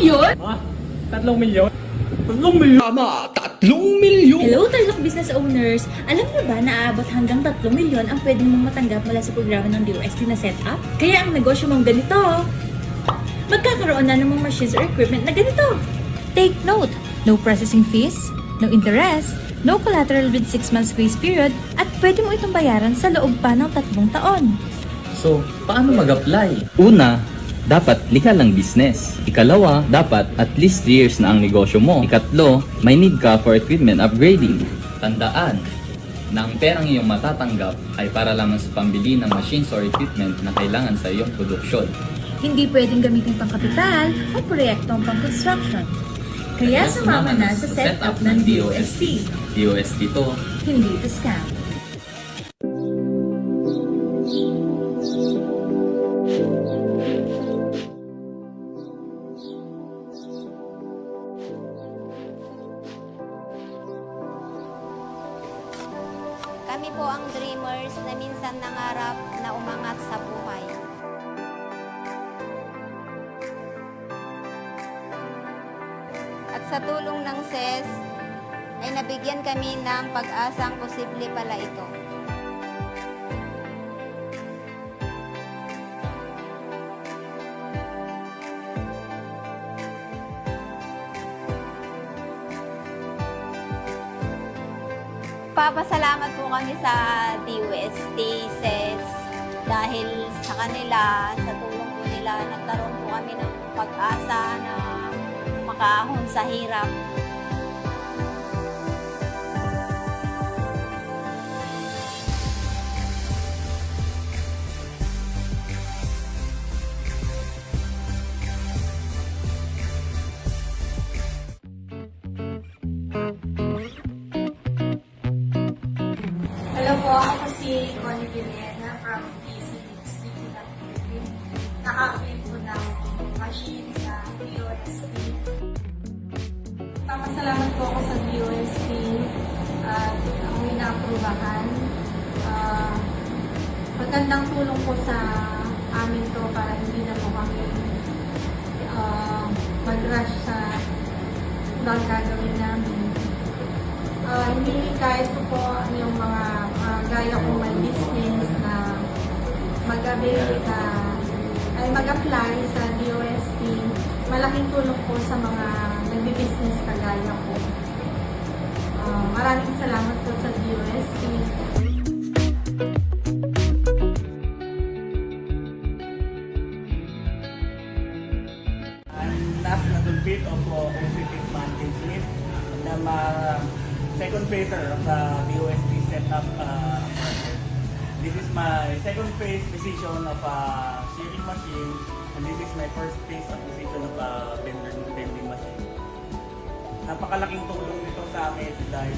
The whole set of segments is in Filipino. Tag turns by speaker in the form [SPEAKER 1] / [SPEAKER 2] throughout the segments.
[SPEAKER 1] milyon?
[SPEAKER 2] Ha? 3 milyon? 3 milyon?
[SPEAKER 3] Tama, 3 milyon!
[SPEAKER 1] Hello, Talok Business Owners! Alam niyo ba na aabot hanggang 3 milyon ang pwede mong matanggap mula sa programa ng DOST na setup? Kaya ang negosyo mong ganito, magkakaroon na ng mga machines or equipment na ganito. Take note, no processing fees, no interest, no collateral with 6 months grace period, at pwede mo itong bayaran sa loob pa ng 3 taon.
[SPEAKER 4] So, paano mag-apply? Una, dapat legal ang business. Ikalawa, dapat at least 3 years na ang negosyo mo. Ikatlo, may need ka for equipment upgrading. Tandaan, na ang perang iyong matatanggap ay para lamang sa pambili ng machines or equipment na kailangan sa iyong produksyon.
[SPEAKER 1] Hindi pwedeng gamitin pang kapital o proyektong pang construction. Kaya sumama na sa setup ng DOST.
[SPEAKER 4] DOST to.
[SPEAKER 1] Hindi ito scam.
[SPEAKER 5] Kami po ang dreamers na minsan nangarap na umangat sa buhay. At sa tulong ng SES, ay nabigyan kami ng pag-asang posible pala ito. Papasalamat po kami sa DOST, SES, dahil sa kanila, sa tulong po nila, nagkaroon po kami ng pag-asa na makaahon sa hirap.
[SPEAKER 6] Hello po, ako si Connie Villena from PCX Digital Philippines. Naka-apply po ng machine sa DOST. Papasalamat po ako sa DOST at ang ina-aprobahan. Magandang tulong po sa amin to para hindi na po kami mag-rush sa ibang gagawin namin. Hindi kahit po yung mga gaya kong may business na mag-apply sa DOST. Malaking tulong po sa mga nagbi-business kagaya ko. Maraming salamat po sa DOST.
[SPEAKER 2] Last na bit of positive mountain slip na second phaser of the DOST setup. This is my second phase decision of a shearing machine, and this is my first phase acquisition of a bending machine. Napakalaking tulong nito sa akin dahil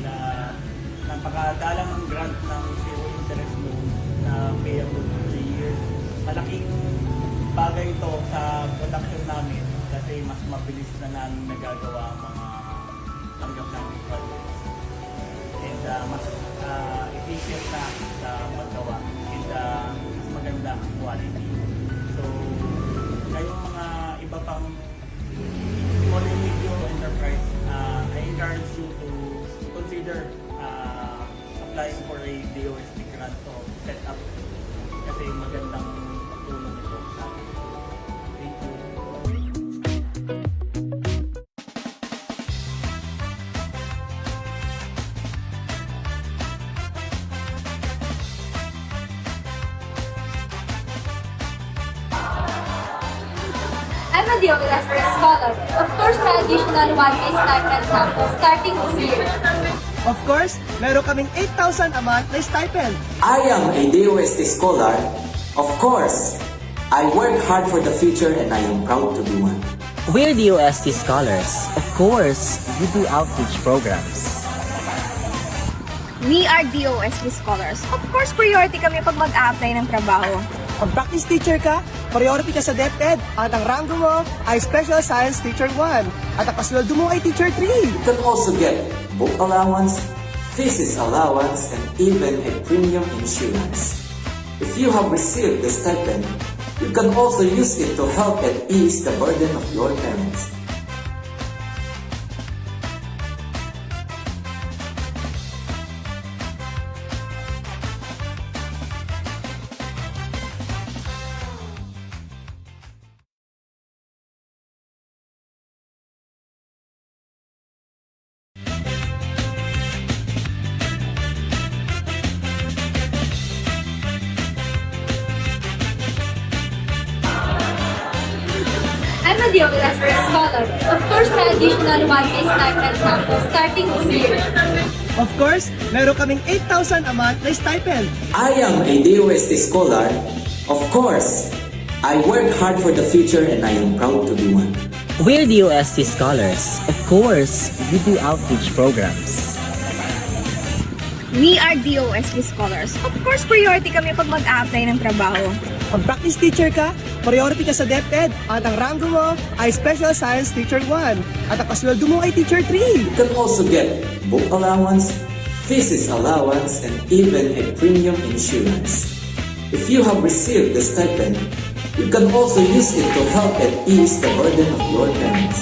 [SPEAKER 2] napakadalang ng grant ng zero interest loan na payable for 3 years. Malaking bagay ito sa production namin kasi mas mabilis na namin nagagawa ang mga tanggap namin projects. And mas efficient na sa paggawa and mas maganda ang quality. So, kayong mga iba pang small and medium enterprise, I encourage you to consider applying for a DOST grant to set up kasi magandang tulong ito sa akin. Thank you.
[SPEAKER 7] I'm a DOST scholar. Of course, may additional one-day stipend sample starting this year.
[SPEAKER 8] Of course, meron kaming 8,000 a month na stipend.
[SPEAKER 9] I am a DOST scholar. Of course, I work hard for the future and I am proud to be one.
[SPEAKER 10] We're DOST scholars. Of course, we do outreach programs.
[SPEAKER 7] We are DOST scholars. Of course, priority kami pag mag-a-apply ng trabaho.
[SPEAKER 8] Pag practice teacher ka, priority ka sa DepEd at ang rango mo ay Special Science Teacher 1 at ang pasweldo mo ay Teacher 3.
[SPEAKER 9] You can also get book allowance, thesis allowance, and even a premium insurance. If you have received the stipend, you can also use it to help and ease the burden of your parents.
[SPEAKER 7] I'm a DOS scholar. Of course, may additional 1 day stipend sample starting this year.
[SPEAKER 8] Of course, meron kaming 8,000 a month na stipend.
[SPEAKER 9] I am a DOST scholar. Of course, I work hard for the future and I am proud to be one.
[SPEAKER 10] We're DOST scholars. Of course, we do outreach programs.
[SPEAKER 6] We are DOST scholars. Of course, priority kami pag mag-a-apply ng trabaho.
[SPEAKER 8] Pag practice teacher ka, priority ka sa DepEd at ang rango mo ay Special Science Teacher 1 at ang pasweldo mo ay Teacher 3.
[SPEAKER 9] You can also get book allowance, thesis allowance, and even a premium insurance. If you have received the stipend, you can also use it to help and ease the burden of your parents.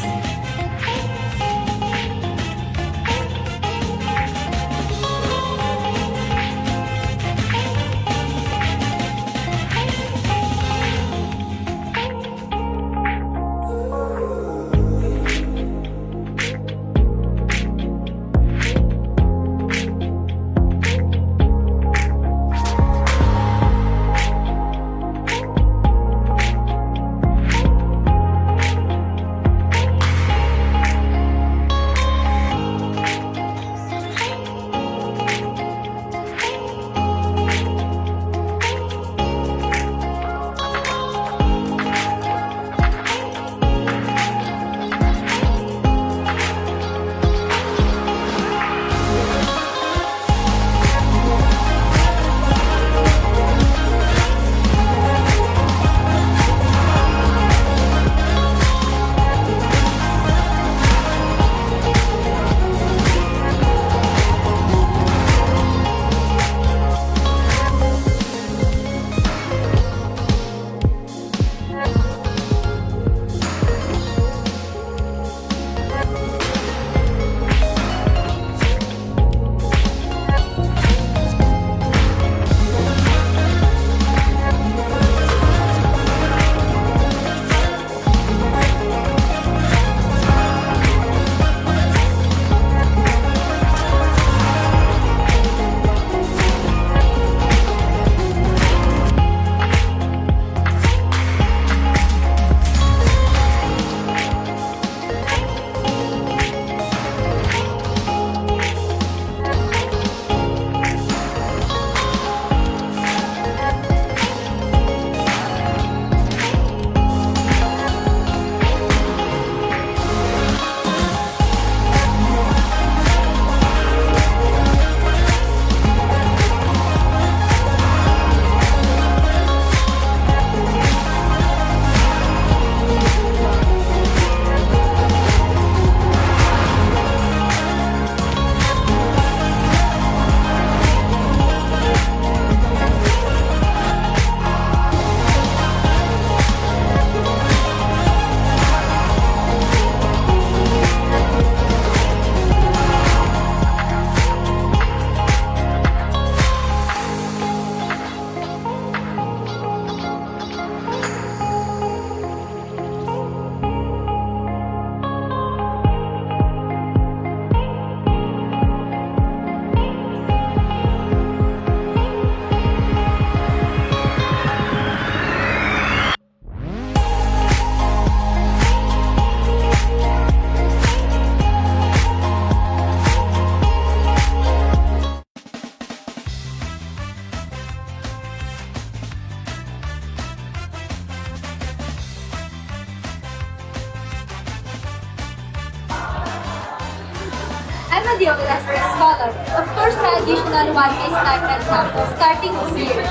[SPEAKER 7] I'm a DOS scholar. Of course, may additional 1 day stipend sample starting this year.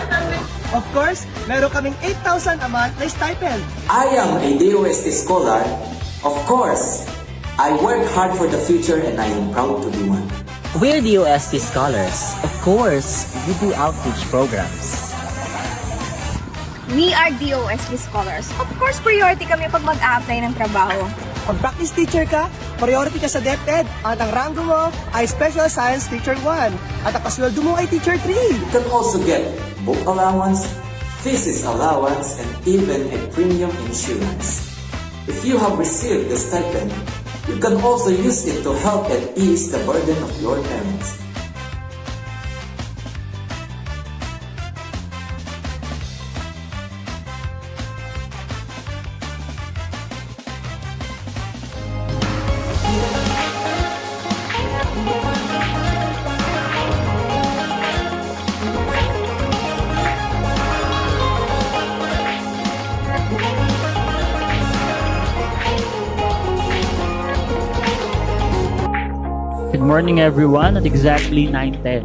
[SPEAKER 8] Of course, meron kaming 8,000 a month na stipend.
[SPEAKER 9] I am a DOST scholar. Of course, I work hard for the future and I am proud to be one.
[SPEAKER 10] We're DOST scholars. Of course, we do outreach programs.
[SPEAKER 6] We are DOST scholars. Of course, priority kami pag mag-a-apply ng trabaho.
[SPEAKER 8] Pag practice teacher ka, priority ka sa DepEd at ang rango mo ay Special Science Teacher 1 at ang pasweldo mo ay Teacher 3.
[SPEAKER 9] You can also get book allowance, thesis allowance, and even a premium insurance. If you have received the stipend, you can also use it to help and ease the burden of your parents.
[SPEAKER 11] Good morning everyone at exactly 9:10.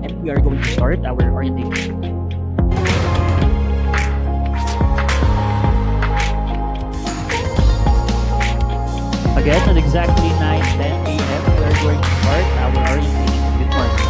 [SPEAKER 11] And we are going to start our orientation. Again at exactly 9:10 a.m. we are going to start our orientation. Good morning.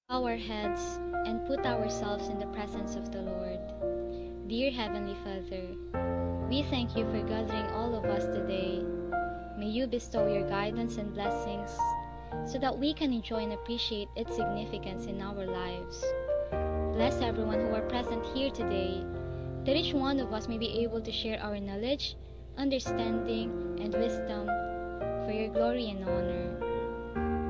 [SPEAKER 12] Our heads and put ourselves in the presence of the Lord. Dear Heavenly Father, we thank you for gathering all of us today. May you bestow your guidance and blessings so that we can enjoy and appreciate its significance in our lives. Bless everyone who are present here today, that each one of us may be able to share our knowledge, understanding, and wisdom for your glory and honor.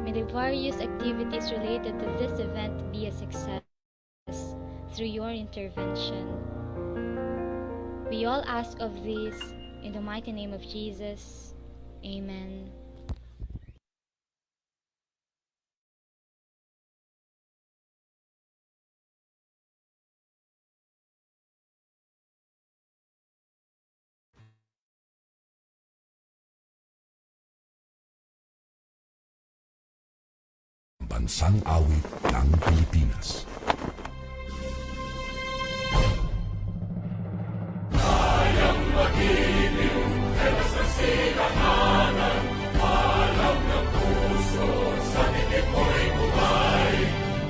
[SPEAKER 12] May the various activities related to this event be a success through your intervention. We all ask of this in the mighty name of Jesus. Amen.
[SPEAKER 13] Bansang awit ng Pilipinas. Kayang magiliw, ewas ang silanganan, alam ng puso, sa dikit mo'y buhay.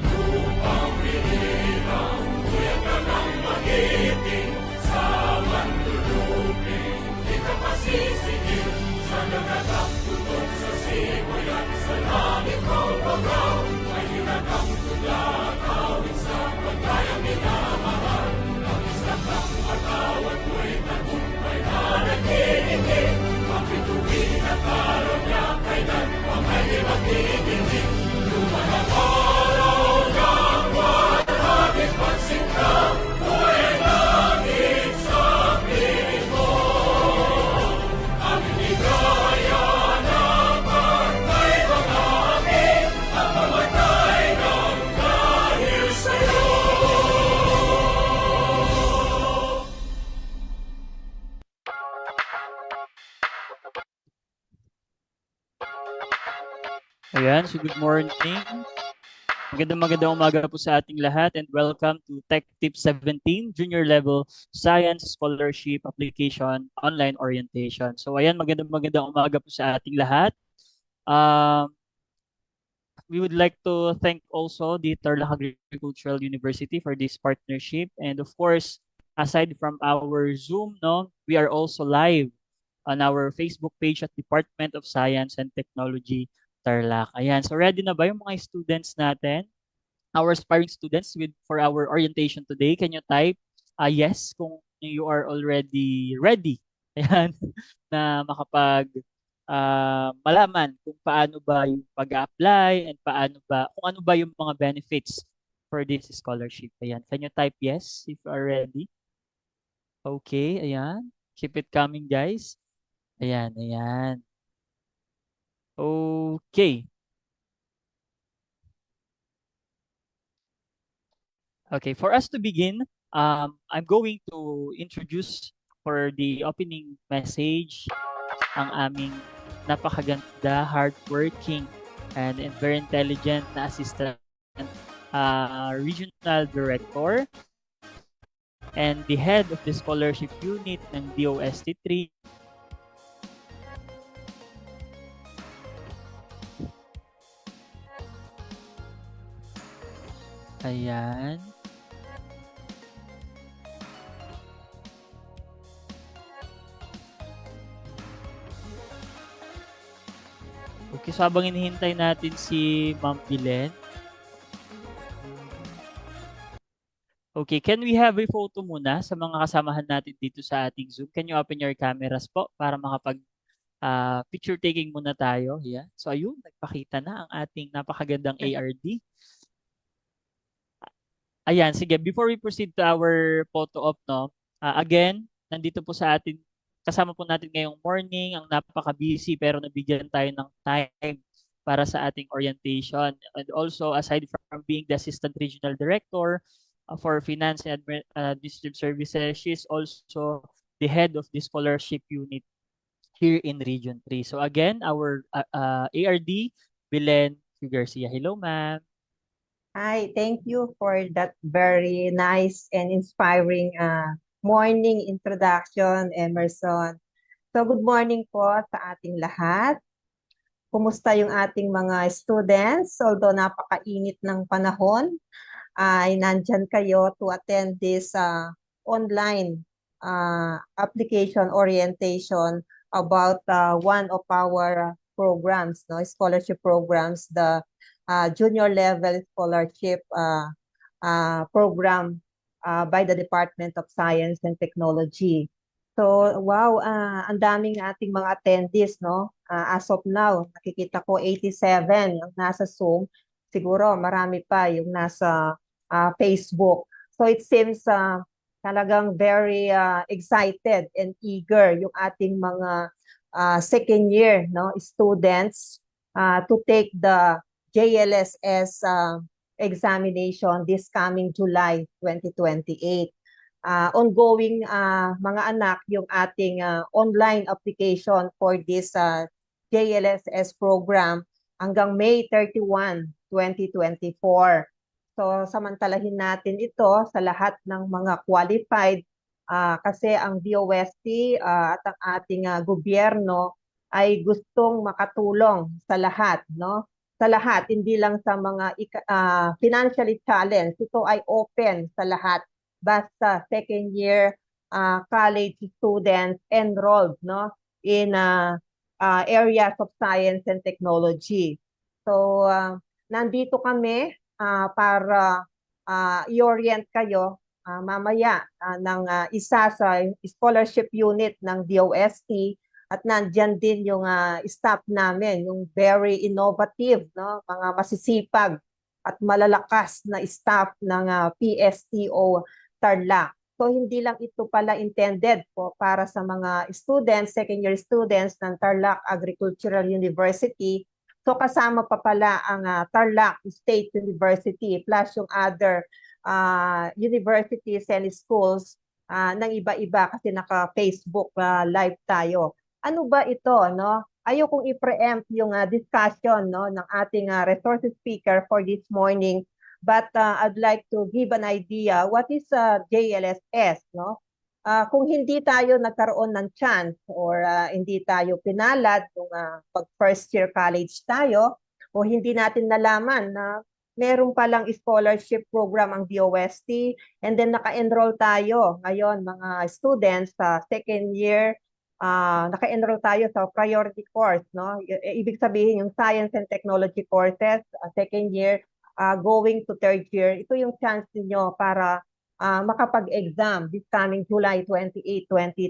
[SPEAKER 13] Lupang pinirang, tuyang ka ng magiting, sa manluluping, di ka pasisigil, sa nagatak tutok sa simoy at sa langit mo bagaw, ay hinatang tula, kawin sa pagkayang minamahal, ang isang ng atawan mo'y tagumpay na naghihinig, ang bituin at araw niya kailan pang ay maghihinig, lumanang araw ng walang pagsinta, buhay langit sa piling mo, ang inigaya na pagkay ng amin, ang mamatay ng dahil sa'yo.
[SPEAKER 11] Ayan, so good morning. Magandang umaga po sa ating lahat and welcome to Tech Tip 17 Junior Level Science Scholarship Application Online Orientation. So ayan, magandang umaga po sa ating lahat. We would like to thank also the Tarlac Agricultural University for this partnership, and of course, aside from our Zoom, we are also live on our Facebook page at Department of Science and Technology Tarlac. Ayan. So ready na ba yung mga students natin? Our aspiring students for our orientation today. Can you type yes kung you are already ready? Ayan. Na makapag malaman kung paano ba yung pag-apply and kung ano ba yung mga benefits for this scholarship. Ayan. Can you type yes if you are ready? Okay, ayan. Keep it coming, guys. Ayan, ayan. Okay. Okay, for us to begin, I'm going to introduce for the opening message ang aming napakaganda, hardworking, and very intelligent na assistant regional director and the head of the scholarship unit ng DOST3. Ayan. Okay, so habang hinihintay natin si Ma'am Bilen. Okay, can we have a photo muna sa mga kasamahan natin dito sa ating Zoom? Can you open your cameras po para makapag picture taking muna tayo? Yeah. So ayun, nagpakita na ang ating napakagandang ARD. Ayan, sige, before we proceed to our photo op, no, again, nandito po sa atin, kasama po natin ngayong morning, ang napaka-busy pero nabigyan tayo ng time para sa ating orientation. And also, aside from being the Assistant Regional Director for Finance and Administrative Services, she is also the head of the scholarship unit here in Region 3. So again, our ARD, Belen Garcia. Hello, ma'am.
[SPEAKER 6] Hi, thank you for that very nice and inspiring morning introduction, Emerson. So good morning po sa ating lahat. Kumusta yung ating mga students? Although napakainit ng panahon, ay nandyan kayo to attend this online application orientation about one of our programs, no, scholarship programs, the junior level scholarship program by the Department of Science and Technology. So, wow, ang daming ating mga attendees, no? As of now, nakikita ko 87 yung nasa Zoom. Siguro marami pa yung nasa Facebook. So, it seems talagang very excited and eager yung ating mga second year, no, students to take the JLSS examination this coming July 2028. Ongoing mga anak yung ating online application for this JLSS program hanggang May 31, 2024. So samantalahin natin ito sa lahat ng mga qualified kasi ang DOST at ang ating gobyerno ay gustong makatulong sa lahat, no? Sa lahat, hindi lang sa mga financially challenged. Ito ay open sa lahat. Basta second year college students enrolled, no, in areas of science and technology. So nandito kami para i-orient kayo mamaya ng isa sa scholarship unit ng DOST. At nandyan din yung staff namin, yung very innovative, no, mga masisipag at malalakas na staff ng PSTO Tarlac. So hindi lang ito pala intended po para sa mga students, second year students ng Tarlac Agricultural University. So kasama pa pala ang Tarlac State University plus yung other universities and schools ng iba-iba kasi naka-Facebook live tayo. Ano ba ito, no? Ayokong i-preempt yung discussion, no, ng ating resource speaker for this morning, but I'd like to give an idea what is JLSS, no? Kung hindi tayo nagkaroon ng chance or hindi tayo pinalad nung pag first year college tayo o hindi natin nalaman na meron palang scholarship program ang DOST and then naka-enroll tayo ngayon mga students sa second year naka-enroll tayo sa priority course, no? Ibig sabihin yung science and technology courses, second year, going to third year, ito yung chance niyo para makapag-exam this coming July 28,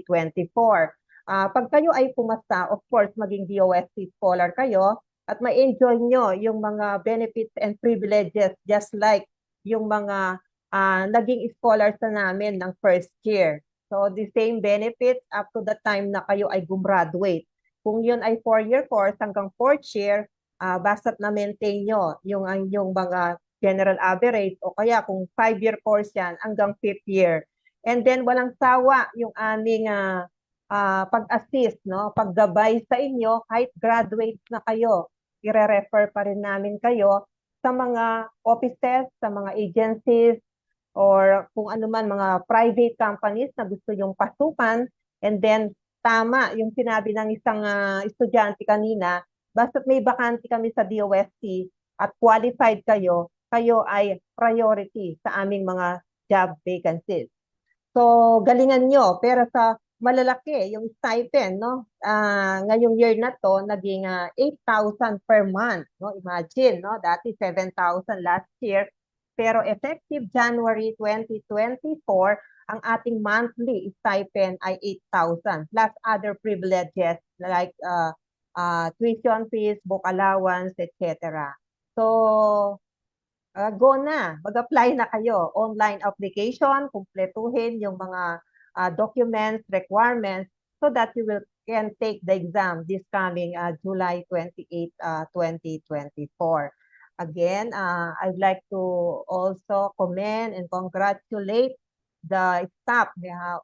[SPEAKER 6] 2024. Pag kayo ay pumasa, of course, maging DOST scholar kayo at ma-enjoy nyo yung mga benefits and privileges just like yung mga naging scholars na namin ng first year. So the same benefits up to the time na kayo ay gumraduate. Kung yun ay 4-year course hanggang 4th year, basta't na-maintain nyo yung mga general average o kaya kung 5-year course yan hanggang 5th year. And then walang sawa yung aming pag-assist, no? Paggabay sa inyo kahit graduate na kayo. I-refer pa rin namin kayo sa mga offices, sa mga agencies, or kung ano man mga private companies na gusto yung pasukan. And then tama yung sinabi ng isang estudyante kanina, basta't may bakante kami sa DOST at qualified kayo, kayo ay priority sa aming mga job vacancies. So galingan nyo, pero sa malalaki yung stipend, no? Ngayong year na to naging 8,000 per month, no? Imagine, no? Dati 7,000 last year. Pero effective January 2024, ang ating monthly stipend ay 8,000 plus other privileges like tuition fees, book allowance, etc. So, go na. Mag-apply na kayo. Online application, kumpletuhin yung mga documents, requirements so that you can take the exam this coming July 28, 2024. Again, I'd like to also commend and congratulate the staff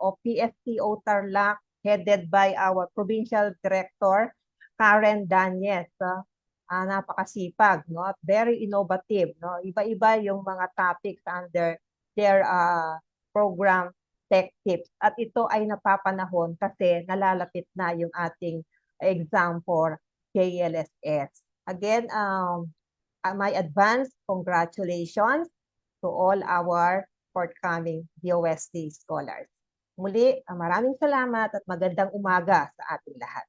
[SPEAKER 6] of PSTO Tarlac headed by our Provincial Director, Karen Danyes. Napakasipag, no? Very innovative, no? Iba-iba yung mga topics under their program Tech Tips. At ito ay napapanahon kasi nalalapit na yung ating exam for JLSS. Again, my advance congratulations to all our forthcoming DOST scholars. Muli, maraming salamat at magandang umaga sa ating lahat.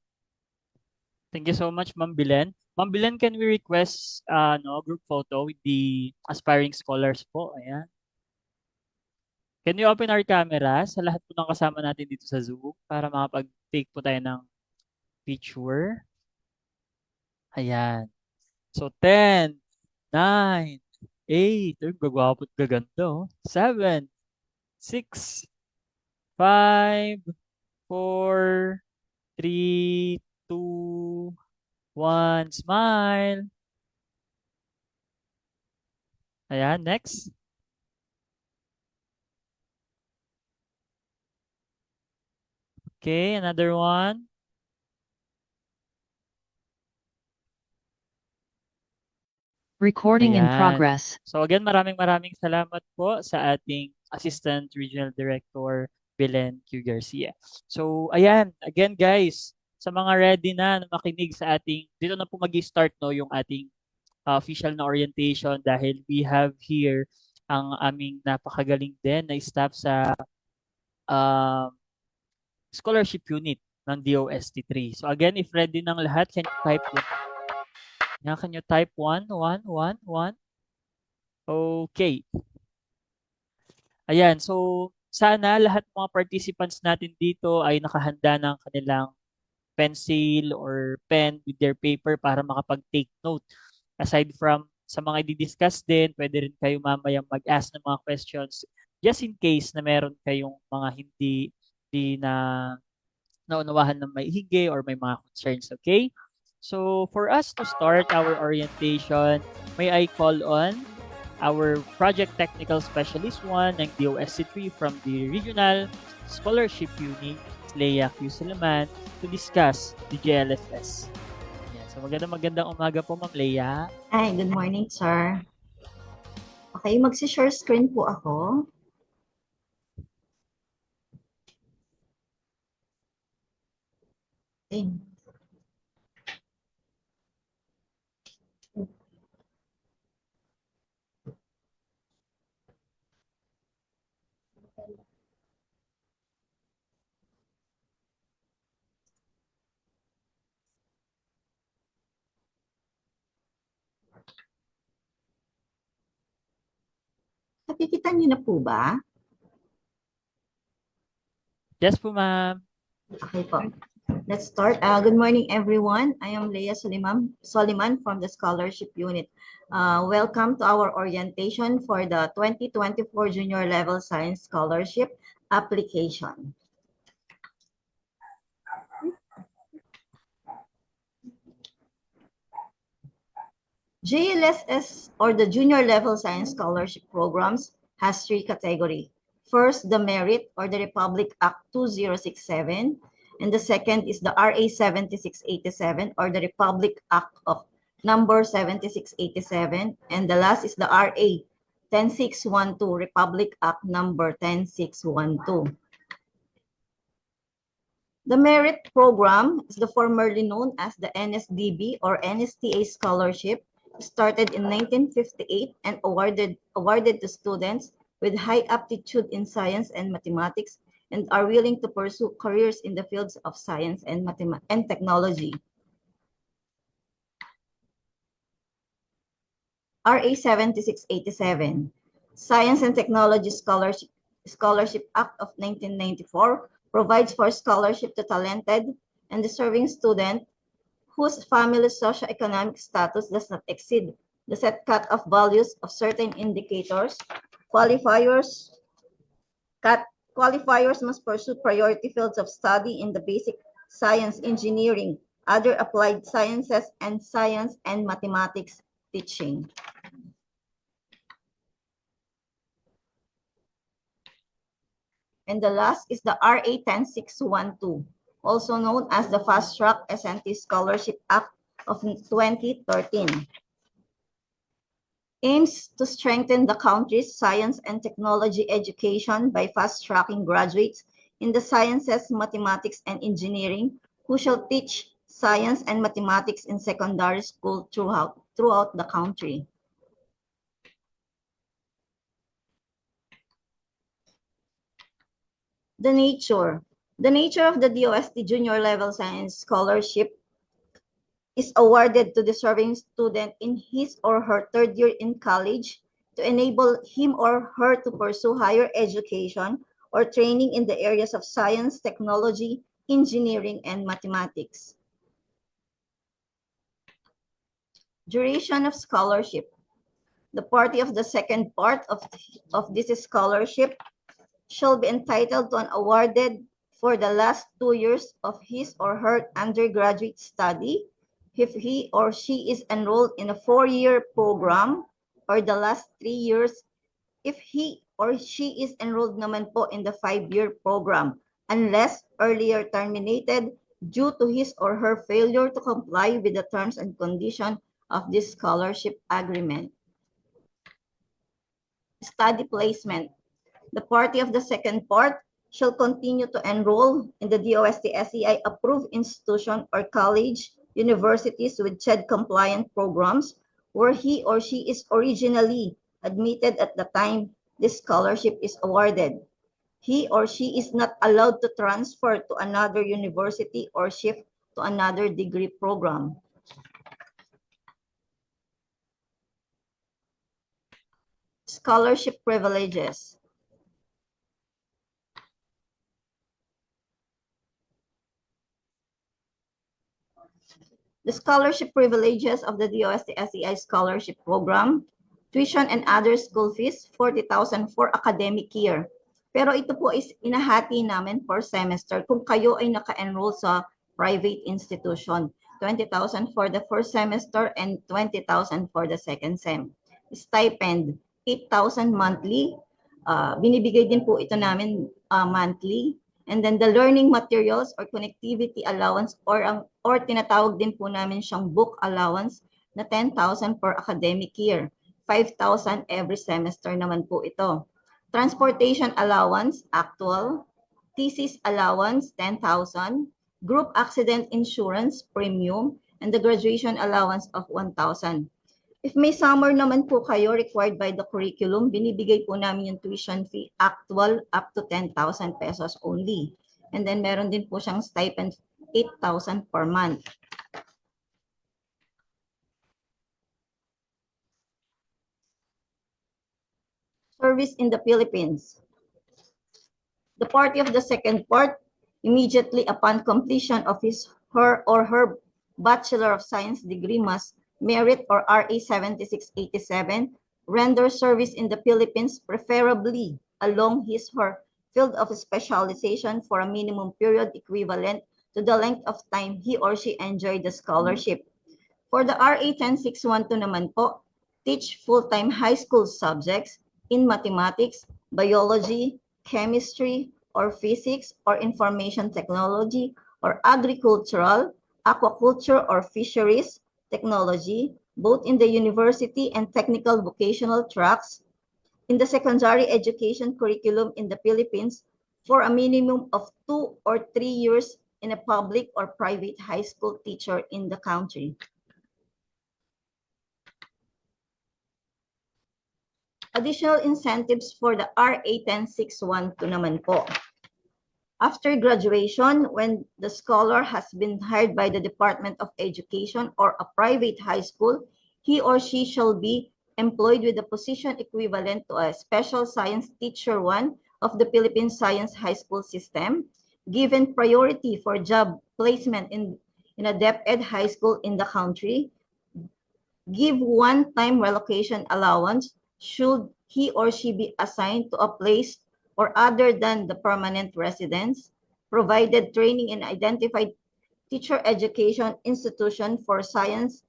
[SPEAKER 11] Thank you so much, Ma'am Bilen. Ma'am Bilen, can we request group photo with the aspiring scholars po? Ayan. Can you open our camera sa lahat po ng kasama natin dito sa Zoom para makapag-take po tayo ng picture? Ayan. So, 10, 9, 8, gagwapo at gaganda, oh. 7, 6, 5, 4, 3, 2, 1, smile. Ayan, next. Okay, another one.
[SPEAKER 14] Recording in
[SPEAKER 11] Ayan.
[SPEAKER 14] progress.
[SPEAKER 11] So again, maraming salamat po sa ating Assistant Regional Director, Belen Q. Garcia. So ayan, again guys, sa mga ready na makinig sa ating, dito na po mag-start no, yung ating official na orientation dahil we have here ang aming napakagaling din na staff sa scholarship unit ng DOST3. So again, if ready ng lahat, can you type 1? Yan, can you type 1, 1, 1, 1? Okay. Ayan, so sana lahat ng mga participants natin dito ay nakahanda ng kanilang pencil or pen with their paper para makapag-take note. Aside from sa mga i-discuss din, pwede rin kayo mamaya mag-ask ng mga questions just in case na meron kayong mga hindi na naunawahan ng maihigi or may mga concerns, okay? So for us to start our orientation, may I call on our Project Technical Specialist 1 ng DOST3 from the Regional Scholarship Unit, Leia Q. Salaman, to discuss the JLSS. Yan. So magandang umaga po, Ma'am Leia.
[SPEAKER 15] Hi, good morning, sir. Okay, magsi-share screen po ako. Okay. nakikita niyo na po ba?
[SPEAKER 11] Yes po, ma'am.
[SPEAKER 15] Okay po. Let's start. Good morning, everyone. I am Leah Soliman from the Scholarship Unit. Welcome to our orientation for the 2024 Junior Level Science Scholarship application. JLSS, or the Junior Level Science Scholarship Programs, has three categories. First, the Merit, or the Republic Act 2067, and the second is the RA 7687, or the Republic Act of number 7687, and the last is the RA 10612, Republic Act number 10612. The Merit Program is the formerly known as the NSDB or NSTA Scholarship, started in 1958 and awarded to students with high aptitude in science and mathematics and are willing to pursue careers in the fields of science and technology. RA 7687, Science and Technology Scholarship Act of 1994, provides for scholarship to talented and deserving students whose family's socioeconomic status does not exceed the set cut-off values of certain indicators. Qualifiers must pursue priority fields of study in the basic science, engineering, other applied sciences, and science and mathematics teaching. And the last is the RA 10612, also known as the Fast Track SNT Scholarship Act of 2013. Aims to strengthen the country's science and technology education by fast-tracking graduates in the sciences, mathematics, and engineering who shall teach science and mathematics in secondary school throughout the country. The nature of the DOST Junior Level Science Scholarship is awarded to deserving student in his or her third year in college to enable him or her to pursue higher education or training in the areas of science, technology, engineering, and mathematics. Duration of scholarship. The party of the second part of this scholarship shall be entitled to an awarded for the last 2 years of his or her undergraduate study if he or she is enrolled in a 4-year program, or the last 3 years if he or she is enrolled naman po in the 5-year program, unless earlier terminated due to his or her failure to comply with the terms and conditions of this scholarship agreement. Study placement. The party of the second part shall continue to enroll in the DOST SEI approved institution or college, universities with CHED-compliant programs where he or she is originally admitted at the time this scholarship is awarded. He or she is not allowed to transfer to another university or shift to another degree program. Scholarship privileges. The scholarship privileges of the DOST SEI Scholarship Program, tuition and other school fees, 40,000 for academic year. Pero ito po is inahati namin per semester kung kayo ay naka-enroll sa private institution. 20,000 for the first semester and 20,000 for the second sem. Stipend, 8,000 monthly. Binibigay din po ito namin monthly. And then the learning materials or connectivity allowance or tinatawag din po namin siyang book allowance na 10,000 per academic year. 5,000 every semester naman po ito. Transportation allowance, actual. Thesis allowance, 10,000. Group accident insurance, premium. And the graduation allowance of 1,000. If may summer naman po kayo required by the curriculum, binibigay po namin yung tuition fee actual up to 10,000 pesos only. And then meron din po siyang stipend 8,000 per month. service in the Philippines. The party of the second part, immediately upon completion of her Bachelor of Science degree must merit or RA 7687, render service in the Philippines, preferably along her field of specialization for a minimum period equivalent to the length of time he or she enjoyed the scholarship. For the RA 10612 naman po, teach full-time high school subjects in mathematics, biology, chemistry, or physics, or information technology, or agricultural, aquaculture, or fisheries technology, both in the university and technical vocational tracks, in the secondary education curriculum in the Philippines for a minimum of 2 or 3 years in a public or private high school teacher in the country. Additional incentives for the RA 10612 naman po. After graduation, when the scholar has been hired by the Department of Education or a private high school, he or she shall be employed with a position equivalent to a Special Science Teacher 1 of the Philippine Science High School System, given priority for job placement in a DepEd high school in the country, give one-time relocation allowance should he or she be assigned to a place or other than the permanent residence, provided training in identified teacher education institution for science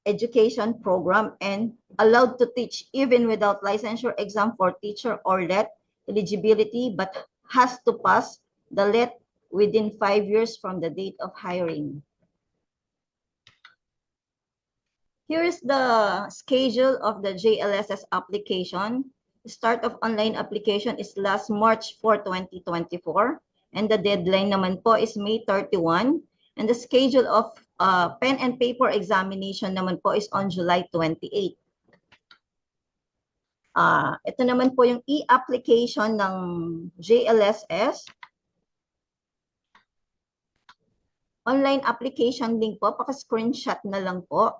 [SPEAKER 15] education program, and allowed to teach even without licensure exam for teacher or LET eligibility, but has to pass the LET within 5 years from the date of hiring. Here is the schedule of the JLSS application. The start of online application is last March 4, 2024, and the deadline naman po is May 31, and the schedule of pen and paper examination naman po is on July 28. Ito naman po yung e-application ng JLSS. Online application link po, paka-screenshot na lang po.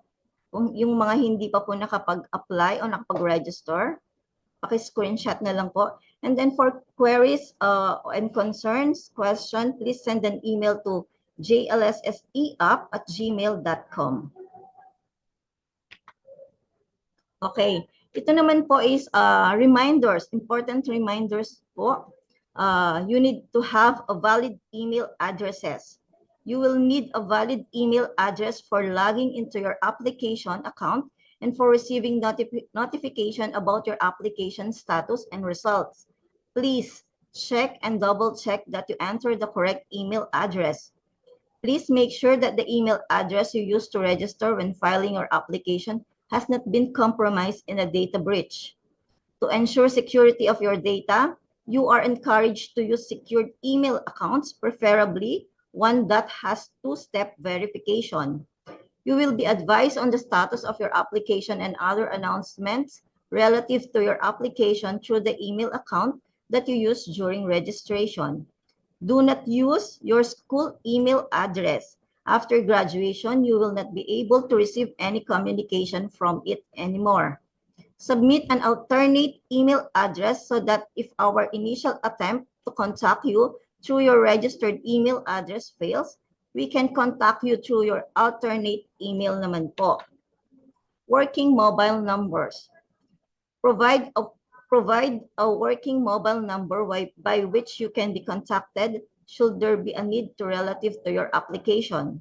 [SPEAKER 15] Kung yung mga hindi pa po nakapag-apply o nakapag-register, paki-screenshot na lang po. And then for queries and concerns, question, please send an email to jlsseapp@gmail.com. Okay, ito naman po is reminders, important reminders po. You need to have a valid email addresses. You will need a valid email address for logging into your application account and for receiving notification about your application status and results. Please check and double check that you enter the correct email address. Please make sure that the email address you used to register when filing your application has not been compromised in a data breach. To ensure security of your data, you are encouraged to use secured email accounts, preferably one that has two-step verification. You will be advised on the status of your application and other announcements relative to your application through the email account that you use during registration. Do not use your school email address. After graduation, you will not be able to receive any communication from it anymore. Submit an alternate email address so that if our initial attempt to contact you through your registered email address fails, we can contact you through your alternate email naman po. Working mobile numbers. Provide a working mobile number by which you can be contacted should there be a need relative to your application.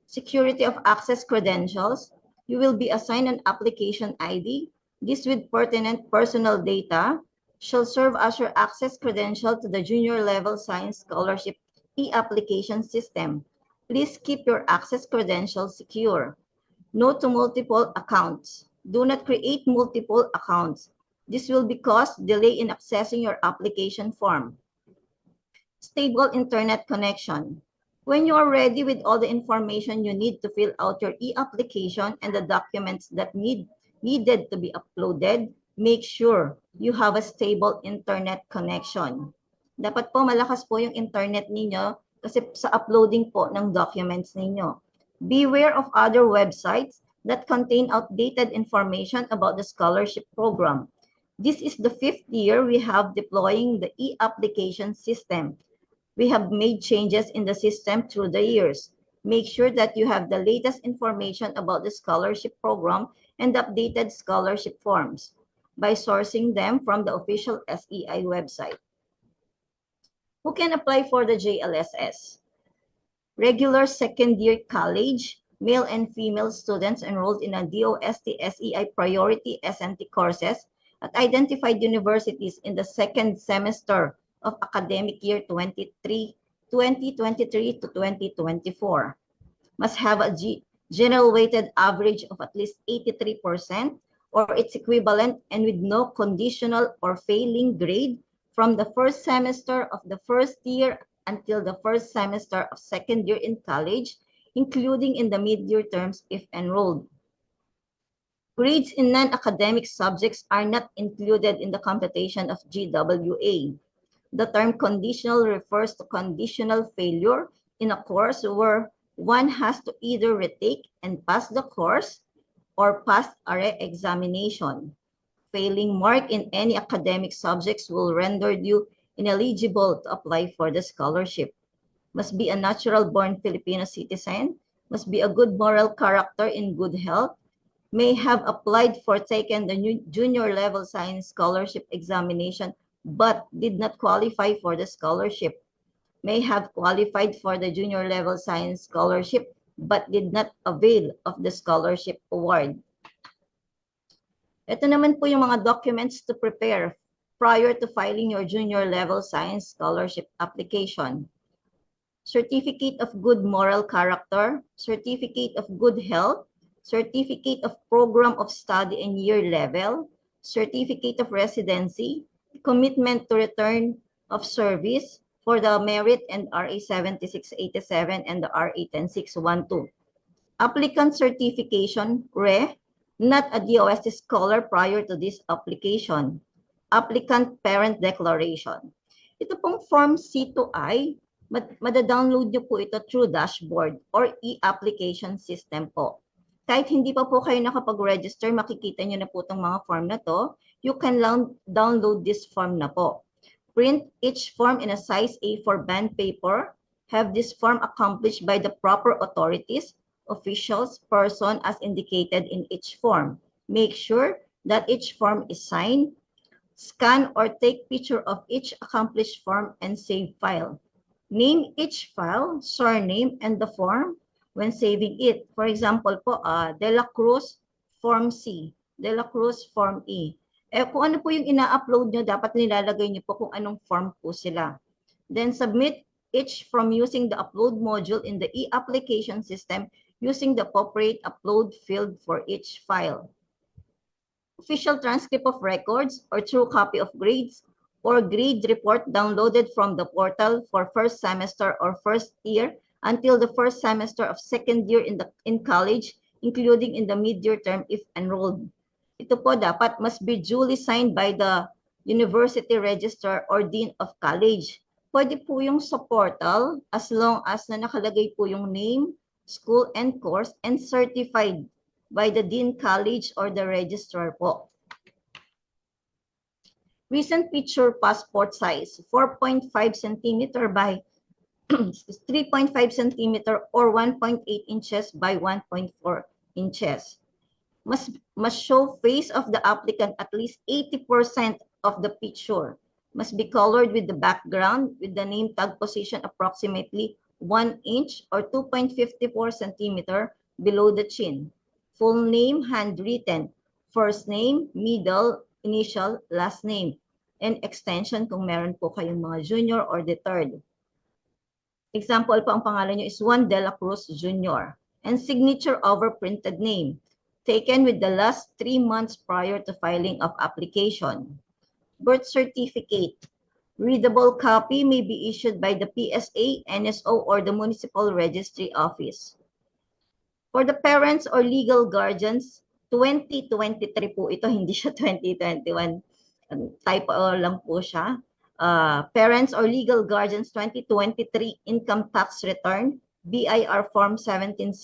[SPEAKER 15] Security of access credentials. You will be assigned an application ID. This with pertinent personal data shall serve as your access credential to the junior level science scholarship e-application system. Please keep your access credentials secure. No to multiple accounts. Do not create multiple accounts. This will cause delay in accessing your application form. Stable internet connection. When you are ready with all the information you need to fill out your e-application and the documents that needed to be uploaded, make sure you have a stable internet connection. Dapat po malakas po yung internet ninyo kasi sa uploading po ng documents ninyo. Beware of other websites that contain outdated information about the scholarship program. This is the 5th year we have deploying the e-application system. We have made changes in the system through the years. Make sure that you have the latest information about the scholarship program and updated scholarship forms by sourcing them from the official SEI website. Who can apply for the JLSS? Regular second-year college, male and female students enrolled in a DOST SEI priority SNT courses at identified universities in the second semester of academic year 2023 to 2024. Must have a general weighted average of at least 83% or its equivalent and with no conditional or failing grade from the first semester of the first year until the first semester of second year in college, including in the mid-year terms if enrolled. Grades in non-academic subjects are not included in the computation of GWA. The term conditional refers to conditional failure in a course where one has to either retake and pass the course or pass a re-examination. Failing mark in any academic subjects will render you ineligible to apply for the scholarship. Must be a natural-born Filipino citizen, must be a good moral character in good health, may have applied for taken the new junior level science scholarship examination but did not qualify for the scholarship, may have qualified for the junior level science scholarship but did not avail of the scholarship award. Ito naman po yung mga documents to prepare prior to filing your junior level science scholarship application. Certificate of good moral character, certificate of good health, certificate of program of study and year level, certificate of residency, commitment to return of service for the merit and RA 7687 and the RA 10612. Applicant certification, RE, not a DOST scholar prior to this application. Applicant parent declaration. Ito pong Form C2I, madadownload nyo po ito through dashboard or e-application system po. Kahit hindi pa po kayo nakapag-register, makikita nyo na po itong mga form na to. You can download this form na po. Print each form in a size A4 band paper. Have this form accomplished by the proper authorities, officials, person as indicated in each form. Make sure that each form is signed. Scan or take picture of each accomplished form and save file. Name each file, surname, and the form when saving it. For example po, De La Cruz Form C, De La Cruz Form E. Kung ano po yung ina-upload nyo, dapat nilalagay nyo po kung anong form po sila. Then submit each from using the upload module in the e-application system using the appropriate upload field for each file. Official transcript of records or true copy of grades or grade report downloaded from the portal for first semester or first year until the first semester of second year in college, including in the mid-year term if enrolled. Ito po dapat must be duly signed by the university registrar or dean of college. Pwede po yung sa portal as long as na nakalagay po yung name, school, and course and certified by the dean college or the registrar po. Recent picture passport size, 4.5 cm by 3.5 cm or 1.8 inches by 1.4 inches. Must show face of the applicant at least 80% of the picture. Must be colored with the background with the name tag position approximately 1 inch or 2.54 cm below the chin. Full name handwritten, first name, middle, initial, last name, and extension kung meron po kayong mga junior or the third. Example po, ang pangalan nyo is Juan de la Cruz Jr. And signature over printed name, taken with the last 3 months prior to filing of application. Birth certificate. Readable copy may be issued by the PSA, NSO, or the Municipal Registry Office. For the parents or legal guardians, 2023 po ito, hindi siya 2021. Typo lang po siya. Parents or legal guardians 2023 income tax return, BIR Form 1701,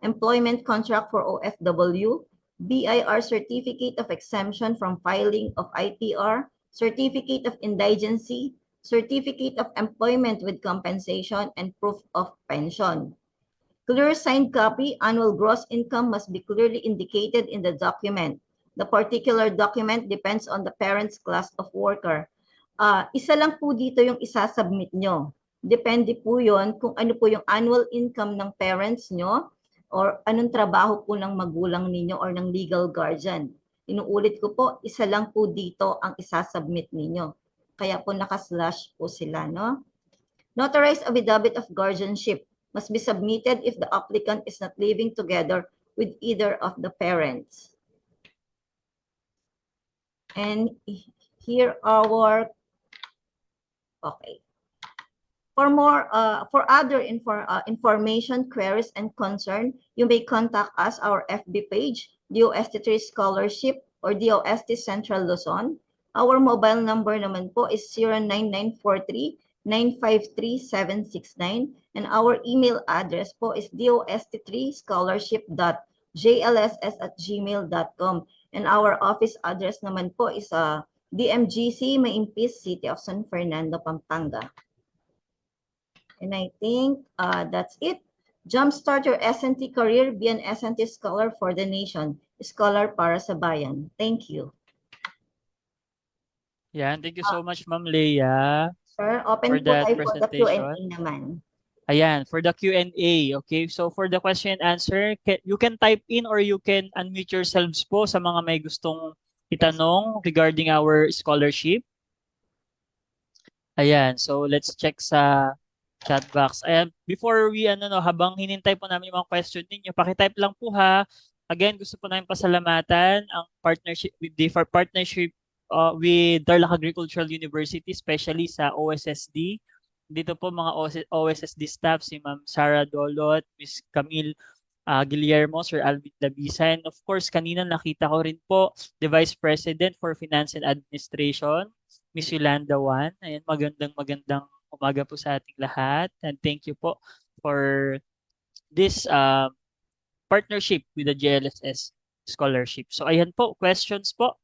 [SPEAKER 15] employment contract for OFW, BIR Certificate of Exemption from Filing of ITR, Certificate of Indigency, Certificate of Employment with Compensation, and Proof of Pension. Clear signed copy, annual gross income must be clearly indicated in the document. The particular document depends on the parent's class of worker. Isa lang po dito yung isasubmit nyo. Depende po yon kung ano po yung annual income ng parents nyo or anong trabaho po ng magulang ninyo or ng legal guardian. Inuulit ko po, isa lang po dito ang isasubmit ninyo. Kaya po naka-slash po sila, no? Notarized affidavit of guardianship must be submitted if the applicant is not living together with either of the parents. And here our, okay. For other information, queries, and concern, you may contact us, our FB page, DOST3 Scholarship or DOST Central Luzon. Our mobile number naman po is 09943-953-769 and our email address po is dost3scholarship.jlss@gmail.com and our office address naman po is DMGC Maimpis, City of San Fernando, Pampanga. And I think that's it. Jumpstart your SNT career, be an SNT scholar for the nation. Scholar para sa bayan. Thank you.
[SPEAKER 11] Yan, thank you so much, Ma'am Leia,
[SPEAKER 15] Sir,
[SPEAKER 11] for
[SPEAKER 15] open po
[SPEAKER 11] that
[SPEAKER 15] tayo for the
[SPEAKER 11] presentation.
[SPEAKER 15] Q&A naman.
[SPEAKER 11] Ayan, for the Q&A. Okay, so for the question and answer, you can type in or you can unmute yourselves po sa mga may gustong itanong regarding our scholarship. Ayan, so let's check sa chat box. Ayan, before we, habang hinintay po namin yung mga question ninyo, pakitype lang po ha. Again, gusto po namin pasalamatan ang partnership with Tarlac Agricultural University, especially sa OSSD. Dito po mga OSSD staff, si Ma'am Sarah Dolot, Miss Camille Guillermo, Sir Alvin Labisa, and of course, kanina nakita ko rin po, the Vice President for Finance and Administration, Miss Yolanda Wan. Ayan, magandang umaga po sa ating lahat. And thank you po for this partnership with the JLSS Scholarship. So ayan po, questions po.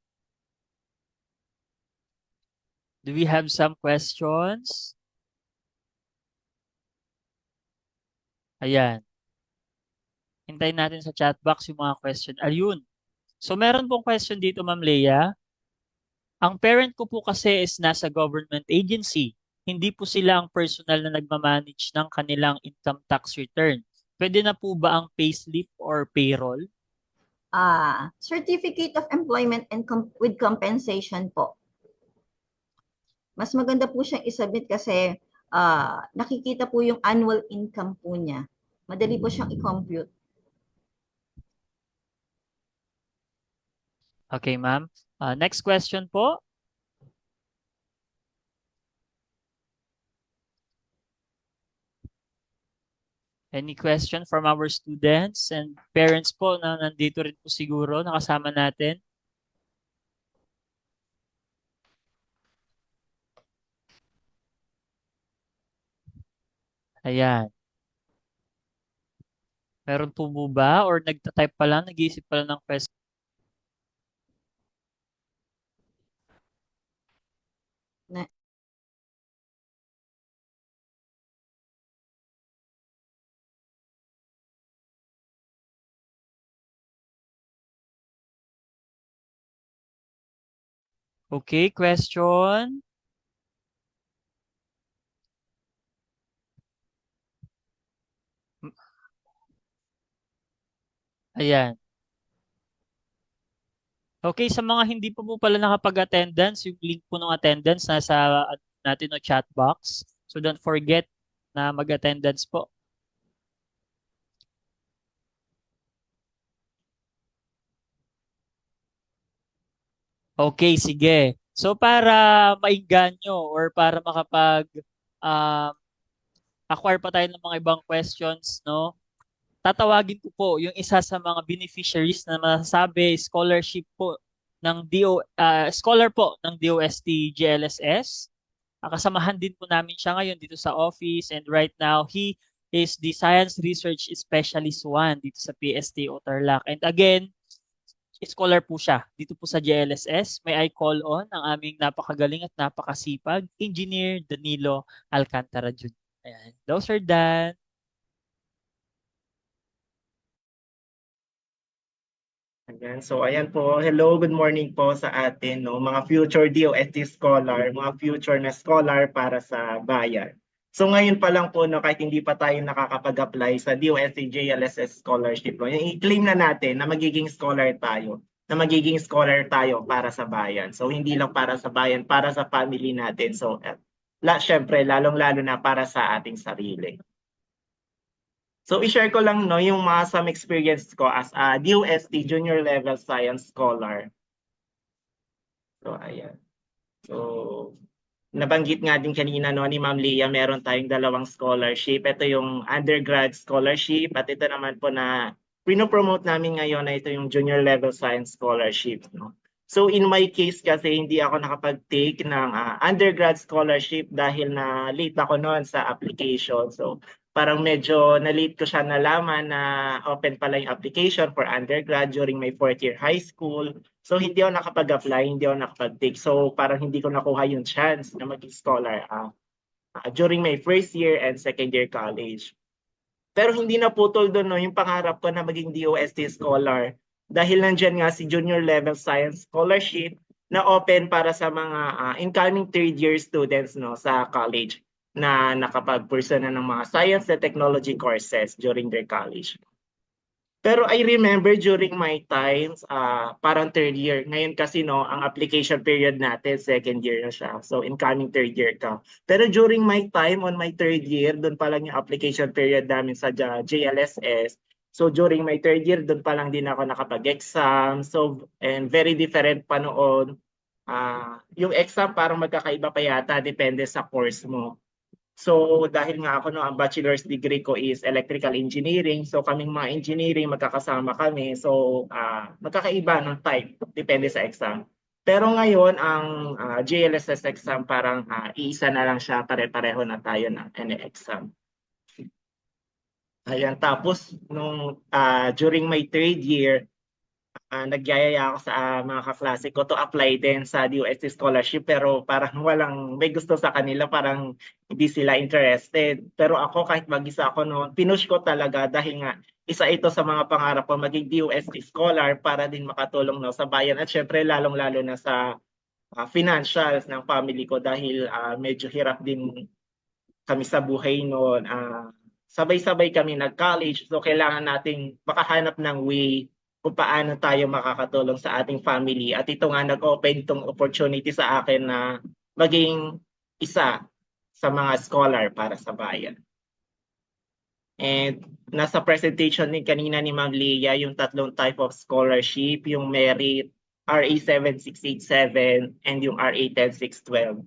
[SPEAKER 11] Do we have some questions? Ayan. Hintayin natin sa chat box yung mga question. Ayun. So meron pong question dito, Ma'am Leia. Ang parent ko po kasi is nasa government agency. Hindi po sila ang personal na nagmamanage ng kanilang income tax return. Pwede na po ba ang payslip or payroll?
[SPEAKER 15] Certificate of Employment and with Compensation po. Mas maganda po siyang isubmit kasi nakikita po yung annual income po niya. Madali po siyang i-compute.
[SPEAKER 11] Okay, ma'am. Next question po. Any question from our students and parents po na nandito rin po siguro, nakasama natin? Ayan. Meron po ba or nagtatype pa lang, nag-iisip pa lang ng question? Okay, question. Ayan. Okay, sa mga hindi pa po pala nakapag-attendance, yung link po ng attendance nasa natin no chat box. So don't forget na mag-attendance po. Okay, sige. So para maingganyo or para acquire pa tayo ng mga ibang questions, no? Tatawagin ko po yung isa sa mga beneficiaries na masasabi scholarship po ng scholar po ng DOST GLSS. Kasamahan din po namin siya ngayon dito sa office and right now he is the Science Research Specialist 1 dito sa PSTO Tarlac. And again, scholar po siya dito po sa GLSS. May I call on ang aming napakagaling at napakasipag Engineer Danilo Alcantara Jr. Ayan. Hello, Sir Dan.
[SPEAKER 16] Ayan. So ayan po, hello, good morning po sa atin, no, mga future DOST scholar, mga future na scholar para sa bayan. So ngayon pa lang po, no, kahit hindi pa tayo nakakapag-apply sa DOST JLSS scholarship, no, i-claim na natin na magiging scholar tayo, para sa bayan. So hindi lang para sa bayan, para sa family natin. So syempre, lalong-lalo na para sa ating sarili. So i-share ko lang, no, yung mga some experience ko as a DOST Junior Level Science Scholar. So ayan. So nabanggit nga din kanina, no, ni Ma'am Leah, meron tayong dalawang scholarship. Ito yung undergrad scholarship at ito naman po na pinopromote namin ngayon na ito yung Junior Level Science Scholarship, no. So in my case kasi hindi ako nakapag-take ng undergrad scholarship dahil na late ako noon sa application. So parang medyo na-late ko siya nalaman na open pala yung application for undergrad during my 4th year high school. So hindi ako nakapag-apply, hindi ako nakapag-take. So parang hindi ko nakuha yung chance na maging scholar during my 1st year and 2nd year college. Pero hindi naputol doon, no, yung pangarap ko na maging DOST scholar dahil nandiyan nga si Junior Level Science Scholarship na open para sa mga incoming 3rd year students, no, sa college na nakapag-pursue na ng mga science and technology courses during their college. Pero I remember during my times, parang 3rd year. Ngayon kasi, no, ang application period natin, 2nd year na siya. So incoming 3rd year ka. Pero during my time on my 3rd year, doon pa lang yung application period namin sa JLSS. So during my 3rd year, doon pa lang din ako nakapag-exam. So, and very different pa noon. Yung exam parang magkakaiba pa yata, depende sa course mo. So dahil nga ako, no, ang bachelor's degree ko is electrical engineering. So kaming mga engineering, magkakasama kami. So magkakaiba ng type, depende sa exam. Pero ngayon, ang JLSS exam parang iisa na lang siya, pare-pareho na tayo ng exam. Ayan, tapos nung during my 3rd year, nagyayaya ako sa mga kaklase ko to apply din sa DOST scholarship, pero parang may gusto sa kanila, parang hindi sila interested. Pero ako, kahit mag-isa ako noon, pinush ko talaga dahil nga isa ito sa mga pangarap ko, maging DOST scholar para din makatulong, no, sa bayan at syempre lalong-lalo na sa financials ng family ko dahil medyo hirap din kami sa buhay noon. Sabay-sabay kami nag-college, so kailangan nating makahanap ng way kung paano tayo makakatulong sa ating family. At ito nga, nag-open itong opportunity sa akin na maging isa sa mga scholar para sa bayan. And nasa presentation din kanina ni Ma'am Leah yung tatlong type of scholarship, yung merit, RA 7687, and yung RA 10612.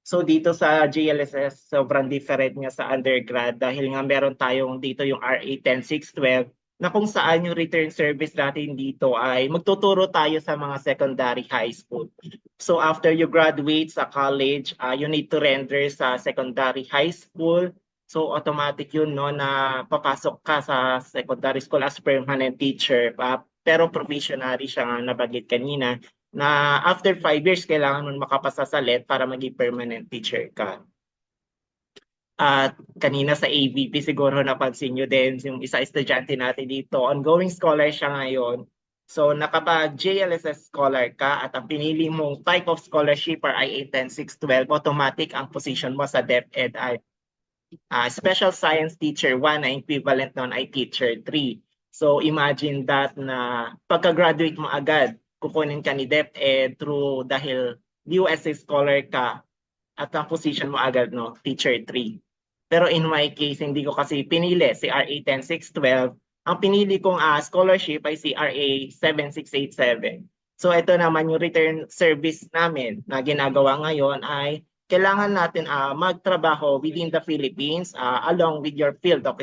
[SPEAKER 16] So dito sa JLSS, sobrang different nga sa undergrad dahil nga meron tayong dito yung RA 10612 na kung saan yung return service natin dito ay magtuturo tayo sa mga secondary high school. So after you graduate sa college, you need to render sa secondary high school. So automatic yun, no, na papasok ka sa secondary school as permanent teacher. Pero provisionary siya nga nabanggit kanina, na after 5 years, kailangan mo makapasa sa LET para maging permanent teacher ka. At kanina sa AVP, siguro napansin nyo din, yung isa estudyante natin dito, ongoing scholar siya ngayon. So nakapag-JLSS scholar ka at ang pinili mong type of scholarship or IA 10612, automatic ang position mo sa DepEd ay Special Science Teacher 1 na equivalent nun ay Teacher 3. So imagine that na pagka-graduate mo agad, kukunin ka ni DepEd dahil DOST scholar ka at ang position mo agad, no, Teacher 3. Pero in my case, hindi ko kasi pinili si RA 10612. Ang pinili kong scholarship ay si RA 7687. So ito naman yung return service namin na ginagawa ngayon ay kailangan natin magtrabaho within the Philippines along with your field of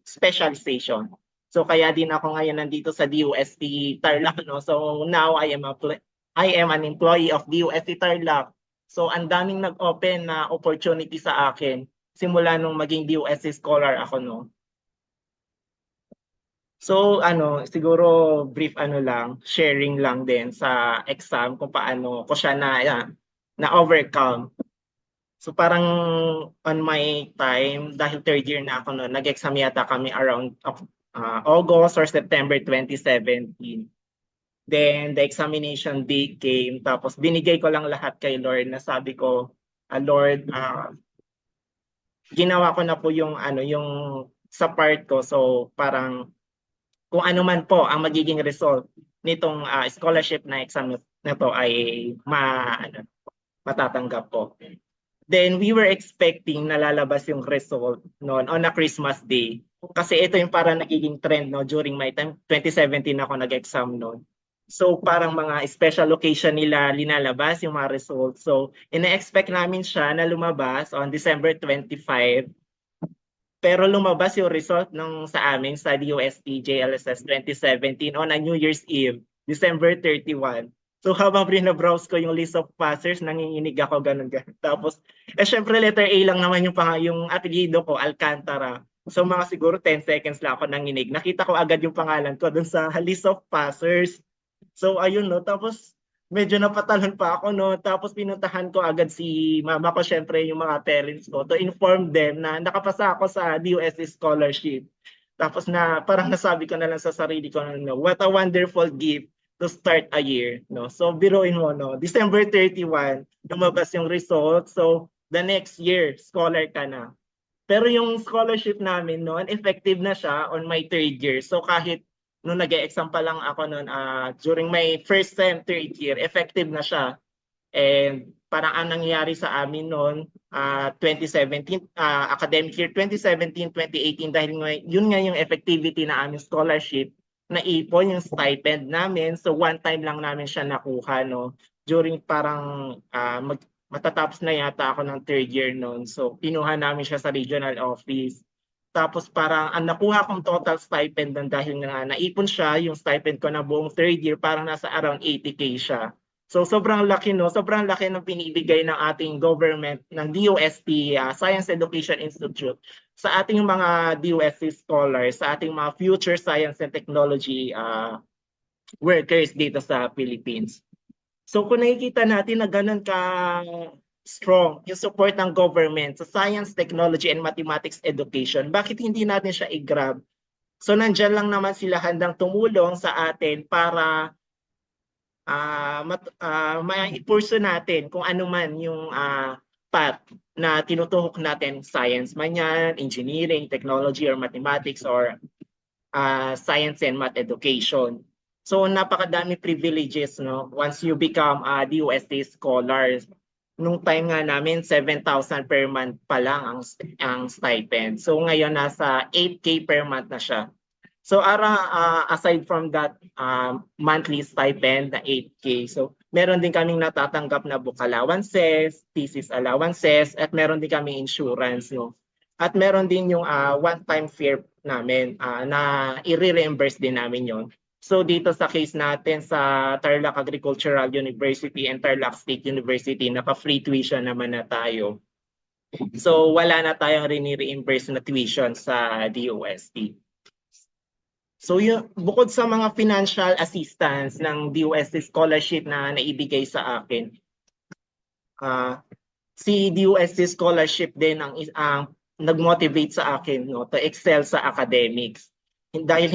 [SPEAKER 16] specialization. So kaya din ako ngayon nandito sa DOST Tarlac, no? So now I am an employee of DOST Tarlac. So ang daming nag-open na opportunity sa akin simula nung maging DOST scholar ako, no. So siguro brief lang, sharing lang din sa exam kung paano ko siya na overcome. So parang on my time, dahil third year na ako noon, nag-exam yata kami around August or September 2017. Then the examination day came, tapos binigay ko lang lahat kay Lord na sabi ko, Lord, ginawa ko na po yung sa part ko. So parang kung ano man po ang magiging result nitong scholarship na exam na to ay matatanggap po. Then we were expecting na lalabas yung result noon on a Christmas Day. Kasi ito yung parang nagiging trend during my time. 2017 ako nag-exam noon. So parang mga special occasion nila linalabas yung mga results. So ina-expect namin siya na lumabas on December 25. Pero lumabas yung result sa amin sa DOST JLSS 2017 on a New Year's Eve, December 31. So habang browse ko yung list of passers, nanginginig ako ganun. Tapos, syempre letter A lang naman yung apelyido ko, Alcantara. So mga siguro 10 seconds lang ako nanginig. Nakita ko agad yung pangalan ko dun sa list of passers. So ayun tapos medyo napatalon pa ako Tapos pinuntahan ko agad si mama ko, syempre yung mga parents ko, to inform them na nakapasa ako sa DOST scholarship. Tapos parang nasabi ko na lang sa sarili ko what a wonderful gift to start a year, So biruin mo, December 31, lumabas yung result. So the next year, scholar ka na. Pero yung scholarship namin noon, effective na siya on my third year. So kahit nung nag-e-exam pa lang ako noon, during my first sem, third year, effective na siya. And parang ang nangyayari sa amin noon, 2017, academic year 2017-2018, dahil yun nga yung effectivity na aming scholarship, naipon yung stipend namin. So one time lang namin siya nakuha during parang matatapos na yata ako ng third year noon. So pinuha namin siya sa regional office. Tapos parang ang nakuha kong total stipend doon, dahil nga naipon siya, yung stipend ko na buong third year parang nasa around 80K siya. So sobrang laki sobrang laki ng pinibigay ng ating government ng DOST, Science Education Institute, sa ating mga DOST scholars, sa ating mga future science and technology workers dito sa Philippines. So kung nakikita natin na ganun ka strong yung support ng government sa science, technology, and mathematics education, bakit hindi natin siya i-grab? So nandyan lang naman sila handang tumulong sa atin para ma-pursue natin kung ano man yung path na tinutuhok natin, science man yan, engineering, technology, or mathematics, or science and math education. So napakadami privileges once you become a DOST scholar. Nung time nga namin, 7,000 per month pa lang ang stipend. So ngayon nasa 8K per month na siya. So aside from that monthly stipend na 8K, so meron din kaming natatanggap na book allowances, thesis allowances, at meron din kami insurance. At meron din yung one-time fare namin na i-reimburse din namin yon. So dito sa case natin sa Tarlac Agricultural University and Tarlac State University, naka-free tuition naman na tayo. So wala na tayong rini-reimburse na tuition sa DOST. So bukod sa mga financial assistance ng DOST scholarship na naibigay sa akin, si DOST scholarship din ang nag-motivate sa akin to excel sa academics. Dahil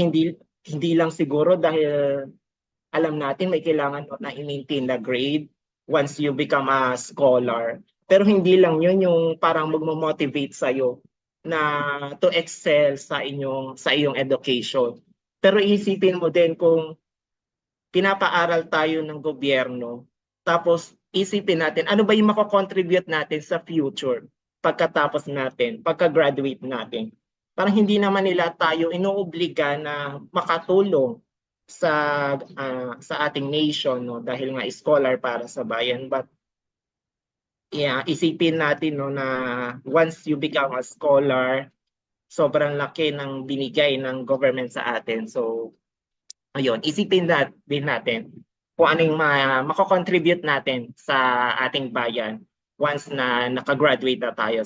[SPEAKER 16] hindi lang siguro dahil alam natin may kailangan na i-maintain na grade once you become a scholar. Pero hindi lang yun yung parang mag-motivate sa'yo na to excel sa iyong education. Pero isipin mo din kung pinapaaral tayo ng gobyerno, tapos isipin natin ano ba yung makakontribute natin sa future pagkatapos natin, pagka-graduate natin. Parang hindi naman nila tayo inuobliga na makatulong sa ating nation dahil nga scholar para sa bayan. But isipin natin na once you become a scholar, sobrang laki ng binigay ng government sa atin. So ayun, isipin din natin kung anong makakontribute natin sa ating bayan once na nakagraduate na tayo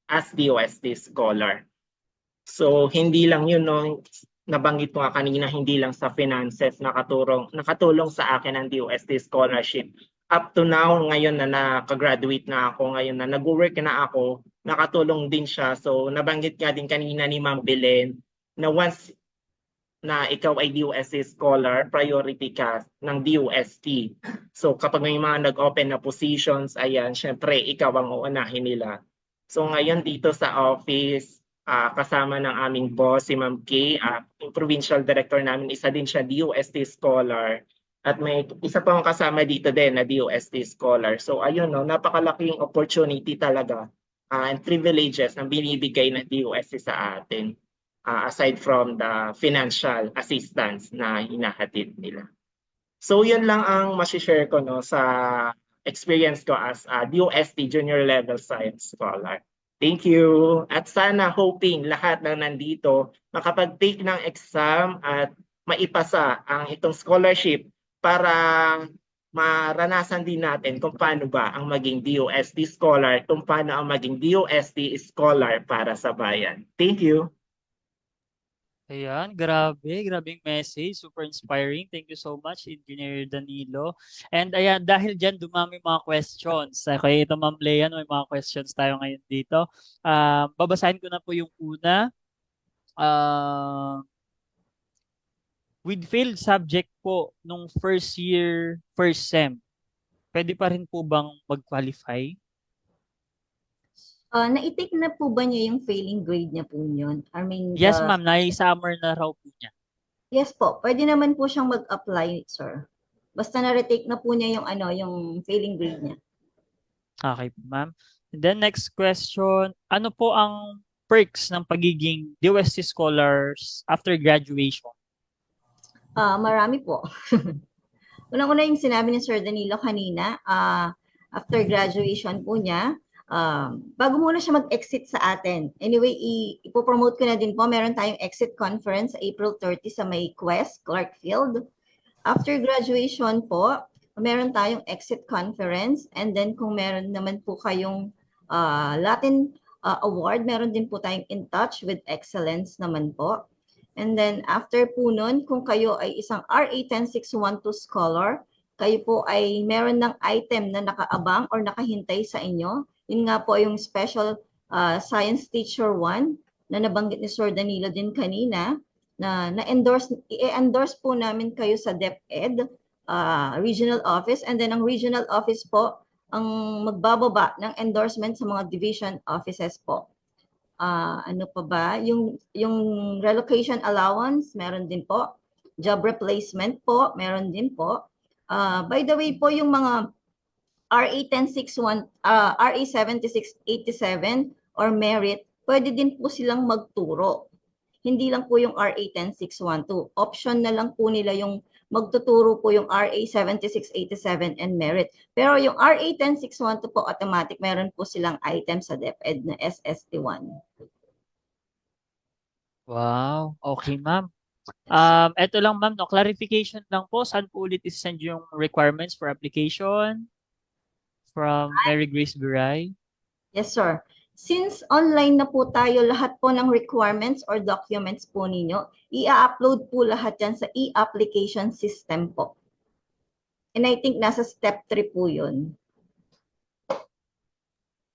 [SPEAKER 16] as DOST scholar. So hindi lang yun nabanggit ko nga kanina, hindi lang sa finances nakatulong sa akin ang DOST scholarship. Up to now, ngayon na nakagraduate na ako, ngayon na nag-work na ako, nakatulong din siya. So nabanggit nga din kanina ni Ma'am Belen na once na ikaw ay DOST scholar, priority ka ng DOST. So kapag may mga nag-open na positions, ayan, syempre ikaw ang uunahin nila. So ngayon dito sa office, kasama ng aming boss, si Ma'am Kay, yung provincial director namin, isa din siya DOST scholar. At may isa pang kasama dito din na DOST scholar. So ayun, no, napakalaking opportunity talaga and privileges na binibigay ng DOST sa atin. Aside from the financial assistance na hinahatid nila. So yun lang ang masishare ko, no, sa experience ko as a DOST Junior Level Science Scholar. Thank you. At sana hoping lahat na nandito makapag-take ng exam at maipasa ang itong scholarship para maranasan din natin kung paano ba ang maging DOST scholar, kung paano ang maging DOST scholar para sa bayan. Thank you.
[SPEAKER 11] Ayan, grabing message, super inspiring. Thank you so much, Engineer Danilo. And ayan, dahil dyan dumami mga questions. Kaya ito, Ma'am Leah, may mga questions tayo ngayon dito. Babasahin ko na po yung una. With failed subject po nung first year, first sem, pwede pa rin po bang mag-qualify?
[SPEAKER 15] Na-take na po ba niya yung failing grade niya po yun? I mean,
[SPEAKER 11] Yes, ma'am. Nai-summer na raw po niya.
[SPEAKER 15] Yes po. Pwede naman po siyang mag-apply, sir. Basta na-retake na po niya yung yung failing grade niya.
[SPEAKER 11] Okay, ma'am. And then next question, ano po ang perks ng pagiging DOST scholars after graduation?
[SPEAKER 15] Marami po. Unang-una yung sinabi ni Sir Danilo kanina, after graduation po niya, bago muna siya mag-exit sa atin. Anyway, ipopromote ko na din po. Meron tayong exit conference sa April 30 sa may Quest, Clarkfield. After graduation po, meron tayong exit conference. And then kung meron naman po kayong Latin award, meron din po tayong In Touch with Excellence naman po. And then after po nun, kung kayo ay isang RA 10612 scholar, kayo po ay meron ng item na nakaabang or nakahintay sa inyo. Yun nga po yung Special Science Teacher 1 na nabanggit ni Sir Danilo din kanina na i-endorse po namin kayo sa DepEd Regional Office, and then ang Regional Office po ang magbababa ng endorsement sa mga division offices po. Ano pa ba? Yung relocation allowance, meron din po. Job replacement po, meron din po. By the way po, yung mga RA 10611, RA 7687 or merit, pwede din po silang magturo. Hindi lang po yung RA 10612. Option na lang po nila yung magtuturo po yung RA 7687 and merit. Pero yung RA 10612 po automatic, meron po silang item sa DepEd na SST1.
[SPEAKER 11] Wow, okay, ma'am. Ito lang, ma'am, no, clarification lang po. Saan po ulit isend yung requirements for application? From Mary Grace Biray?
[SPEAKER 15] Yes, sir. Since online na po tayo, lahat po ng requirements or documents po ninyo, i-upload po lahat yan sa e-application system po. And I think nasa step 3 po yun.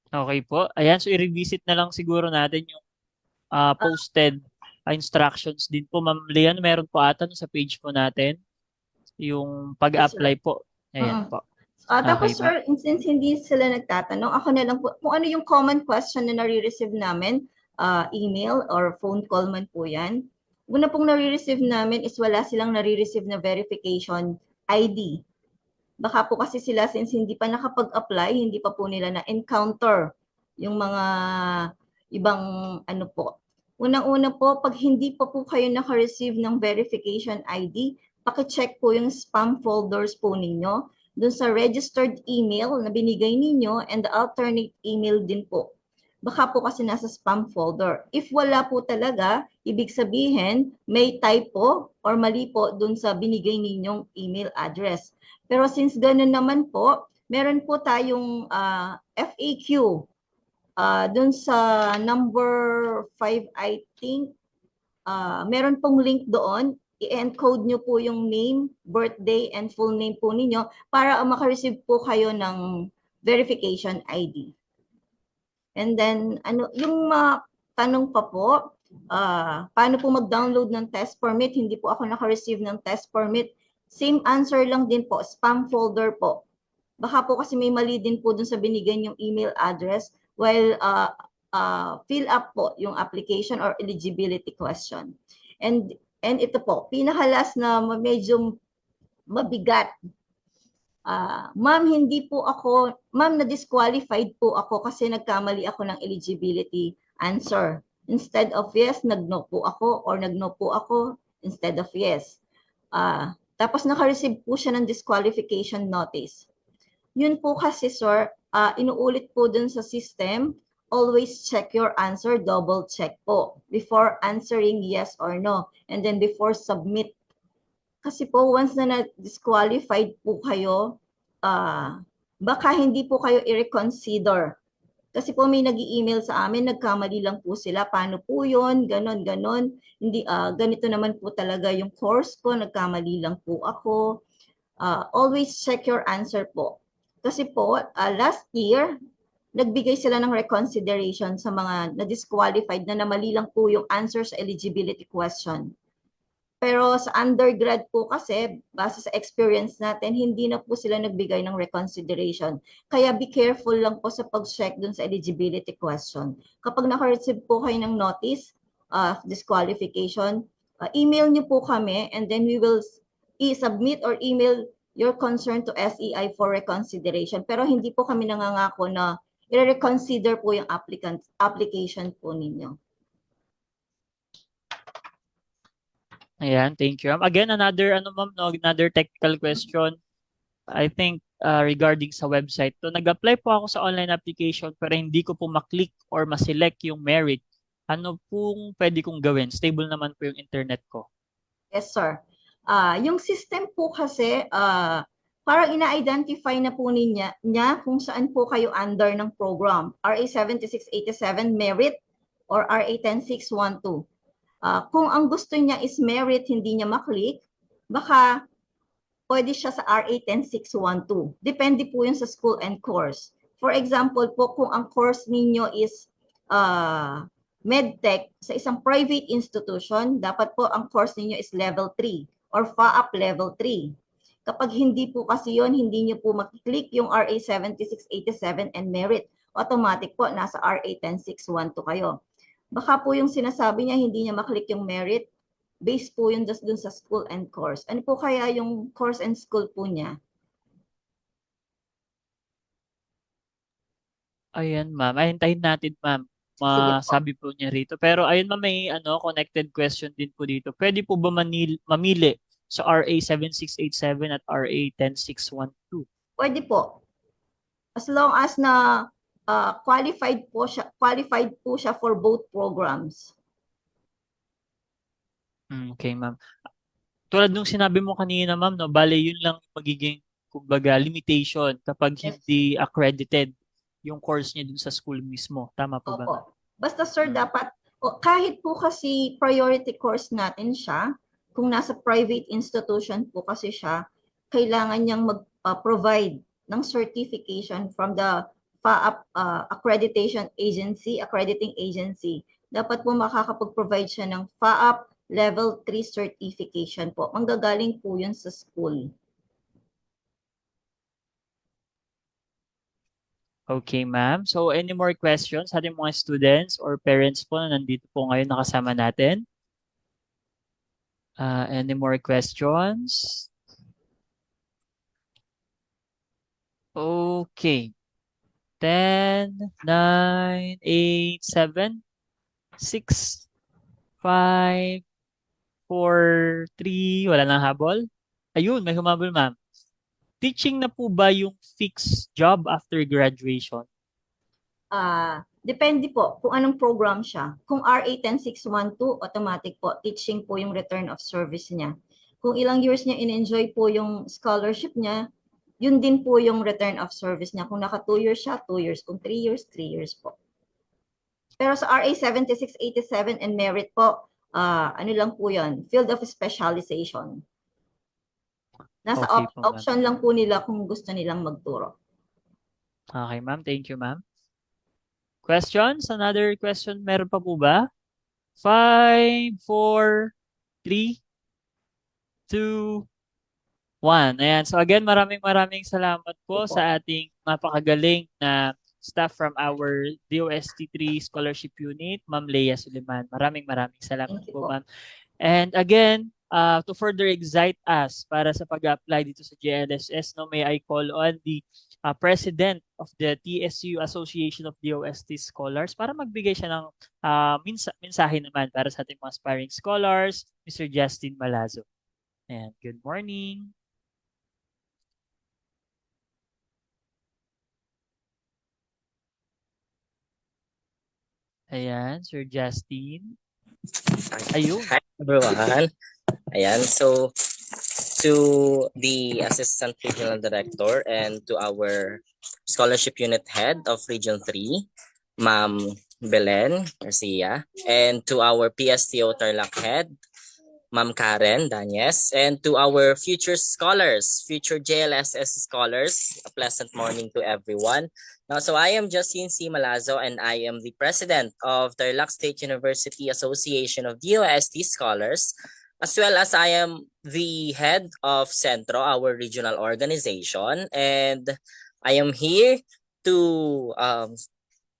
[SPEAKER 11] Okay po. Ayan, so i-revisit na lang siguro natin yung posted instructions din po. Ma'am Leon, meron po ata sa page po natin yung pag-apply po. Ayan po.
[SPEAKER 15] Tapos
[SPEAKER 11] Okay,
[SPEAKER 15] sir, since hindi sila nagtatanong, ako na lang po, kung ano yung common question na nare-receive namin, email or phone call man po yan. Una pong nare-receive namin is wala silang nare-receive na verification ID. Baka po kasi sila since hindi pa nakapag-apply, hindi pa po nila na-encounter yung mga ibang ano po. Unang-una po, pag hindi pa po kayo naka-receive ng verification ID, paki-check po yung spam folders po ninyo dun sa registered email na binigay ninyo and the alternate email din po. Baka po kasi nasa spam folder. If wala po talaga, ibig sabihin may typo or mali po dun sa binigay ninyong email address. Pero since ganun naman po, meron po tayong FAQ dun sa number 5, I think, meron pong link doon. I-encode nyo po yung name, birthday, and full name po ninyo para makareceive po kayo ng verification ID. And then, yung mga tanong pa po, paano po mag-download ng test permit? Hindi po ako naka-receive ng test permit. Same answer lang din po, spam folder po. Baka po kasi may mali din po dun sa binigay yung email address while fill up po yung application or eligibility question. And ito po, pinakalas na medyo mabigat. Ma'am, na-disqualified po ako kasi nagkamali ako ng eligibility answer. Instead of yes, nag-no po ako or nag-no po ako instead of yes. Tapos naka-receive po siya ng disqualification notice. Yun po kasi, sir, inuulit po dun sa system, always check your answer, double check po before answering yes or no. And then before submit. Kasi po, once na na-disqualified po kayo, baka hindi po kayo i-reconsider. Kasi po may nag-i-email sa amin, nagkamali lang po sila. Paano po yun? Ganon, ganon. Hindi, ganito naman po talaga yung course ko, nagkamali lang po ako. Always check your answer po. Kasi po, last year, nagbigay sila ng reconsideration sa mga na-disqualified na mali lang po yung answer sa eligibility question. Pero sa undergrad po kasi, base sa experience natin, hindi na po sila nagbigay ng reconsideration. Kaya be careful lang po sa pag-check dun sa eligibility question. Kapag naka-receive po kayo ng notice of disqualification, email nyo po kami and then we will i-submit or email your concern to SEI for reconsideration. Pero hindi po kami nangangako na i-reconsider po yung application po ninyo.
[SPEAKER 11] Ayan, thank you. Again, another another technical question. I think regarding sa website. So nag-apply po ako sa online application pero hindi ko po maklik or ma-select yung merit. Ano pong pwede kong gawin? Stable naman po yung internet ko.
[SPEAKER 15] Yes, sir. Yung system po kasi parang ina-identify na po niya kung saan po kayo under ng program. RA 7687 merit or RA 10612. Kung ang gusto niya is merit, hindi niya maklik, baka pwede siya sa RA 10612. Depende po yun sa school and course. For example po, kung ang course ninyo is medtech sa isang private institution, dapat po ang course ninyo is level 3 or FAAP level 3. Kapag hindi po kasi yun, hindi niyo po makiklik yung RA 7687 and merit. Automatic po, nasa RA 10612 kayo. Baka po yung sinasabi niya, hindi niya maklik yung merit, based po yun dun sa school and course. Ano po kaya yung course and school po niya?
[SPEAKER 11] Ayan, ma'am. Hintayin natin, ma'am. Masabi po niya rito. Pero ayun, ma'am, may connected question din po dito. Pwede po ba mamili sa RA 7687 at RA 10612?
[SPEAKER 15] Pwede po. As long as na qualified po siya for both programs.
[SPEAKER 11] Okay, ma'am. Tulad nung sinabi mo kanina, ma'am, no, bale yun lang magiging kumbaga limitation kapag hindi accredited yung course niya dun sa school mismo. Tama po ba?
[SPEAKER 15] Opo. Basta sir, dapat kahit po kasi priority course natin siya, kung nasa private institution po kasi siya, kailangan niyang mag-provide ng certification from the FAAP accrediting agency. Dapat po makakapag-provide siya ng FAAP level 3 certification po. Manggagaling po yun sa school.
[SPEAKER 11] Okay, ma'am. So, any more questions? Ating mga students or parents po na nandito po ngayon nakasama natin? Any more questions? Okay. 10, 9, 8, 7, 6, 5, 4, 3, wala nang habol? Ayun, may humabol, ma'am. Teaching na po ba yung fixed job after graduation?
[SPEAKER 15] Depende po kung anong program siya. Kung RA 10612, automatic po, teaching po yung return of service niya. Kung ilang years niya in-enjoy po yung scholarship niya, yun din po yung return of service niya. Kung naka 2 years siya, 2 years. Kung 3 years, 3 years po. Pero sa RA 7687 and merit po, ano lang po yan, field of specialization. Nasa
[SPEAKER 11] Okay po, ma'am.
[SPEAKER 15] option lang po nila kung gusto nilang magturo.
[SPEAKER 11] Okay, ma'am. Thank you, ma'am. Questions? Another question? Meron pa po ba? 5, 4, 3, 2, 1. Ayan. So again, maraming salamat po sa ating napakagaling na staff from our DOST3 Scholarship Unit, Ma'am Leia Suliman. Maraming salamat po, ma'am. And again, to further excite us para sa pag-apply dito sa JLSS, no, may I call on the President of the TSU Association of DOST Scholars para magbigay siya ng mensahe naman para sa ating mga aspiring scholars, Mr. Justin Malazo. And good morning. Ayan, Sir Justin. Ayun.
[SPEAKER 10] Hi everyone. Ayan, so to the Assistant Regional Director and to our Scholarship Unit Head of Region 3, Ma'am Belen Garcia, and to our PSTO Tarlac Head, Ma'am Karen Danyes, and to our future scholars, future JLSS scholars, a pleasant morning to everyone. Now, so I am Justin C. Malazo, and I am the president of Tarlac State University Association of DOST Scholars, as well as I am the head of Centro, our regional organization, and I am here to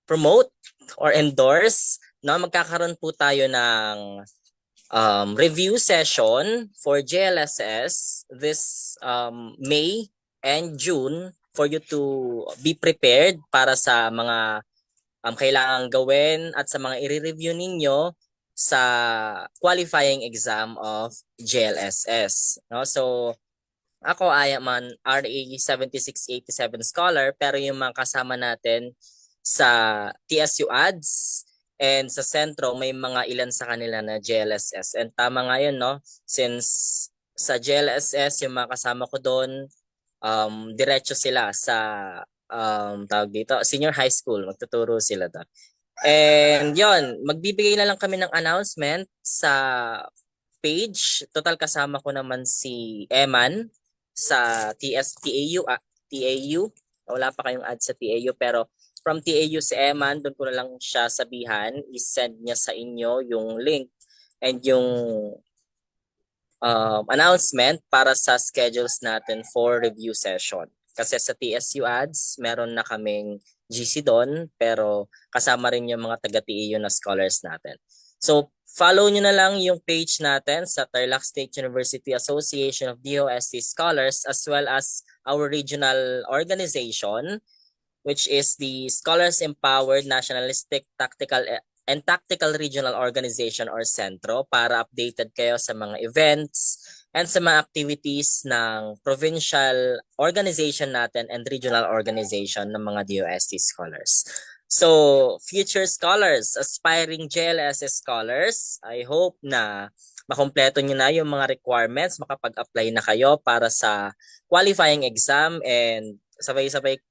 [SPEAKER 10] promote or endorse. No, magkakaroon po tayo ng review session for JLSS this May and June for you to be prepared para sa mga kailangang gawin at sa mga i-review ninyo sa qualifying exam of JLSS. No? So, ako I am an RA 7687 scholar, pero yung mga kasama natin sa TSU ADS and sa Sentro, may mga ilan sa kanila na JLSS. And tama nga yun, no? Since sa JLSS, yung mga kasama ko doon, diretso sila sa tawag dito, senior high school. Magtuturo sila doon. And yon, magbibigay na lang kami ng announcement sa page. Total kasama ko naman si Eman sa TAU. Wala pa kayong ad sa TAU, pero from TAU si Eman, doon ko na lang siya sabihan, i-send niya sa inyo yung link and yung announcement para sa schedules natin for review session. Kasi sa TSU Ads, meron na kaming GC doon, pero kasama rin yung mga taga-TAU na scholars natin. So, follow nyo na lang yung page natin sa Tarlac State University Association of DOST Scholars, as well as our regional organization, which is the Scholars Empowered Nationalistic Tactical and Tactical Regional Organization or Centro, para updated kayo sa mga events and sa mga activities ng provincial organization natin and regional organization ng mga DOST scholars. So, future scholars, aspiring JLSS scholars, I hope na makompleto nyo na yung mga requirements, makapag-apply na kayo para sa qualifying exam, and sabay-sabay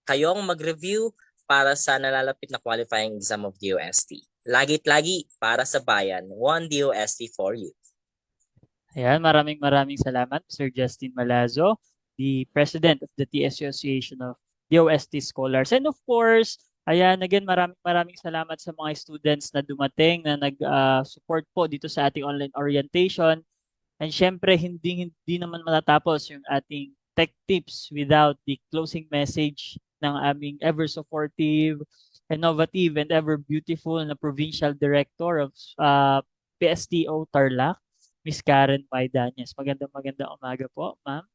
[SPEAKER 10] kayong mag-review para sa nalalapit na qualifying exam of DOST. Lagi-lagi para sa bayan, one DOST for you.
[SPEAKER 11] Ayan, maraming salamat, Sir Justin Malazo, the President of the TSU Association of DOST Scholars. And of course, ayan, again, maraming salamat sa mga students na dumating, na nag-support po dito sa ating online orientation. And syempre, hindi naman matatapos yung ating tech tips without the closing message ng aming ever-supportive, innovative, and ever-beautiful na Provincial Director of PSTO Tarlac, Miss Karen Danyes. Magandang umaga po, ma'am.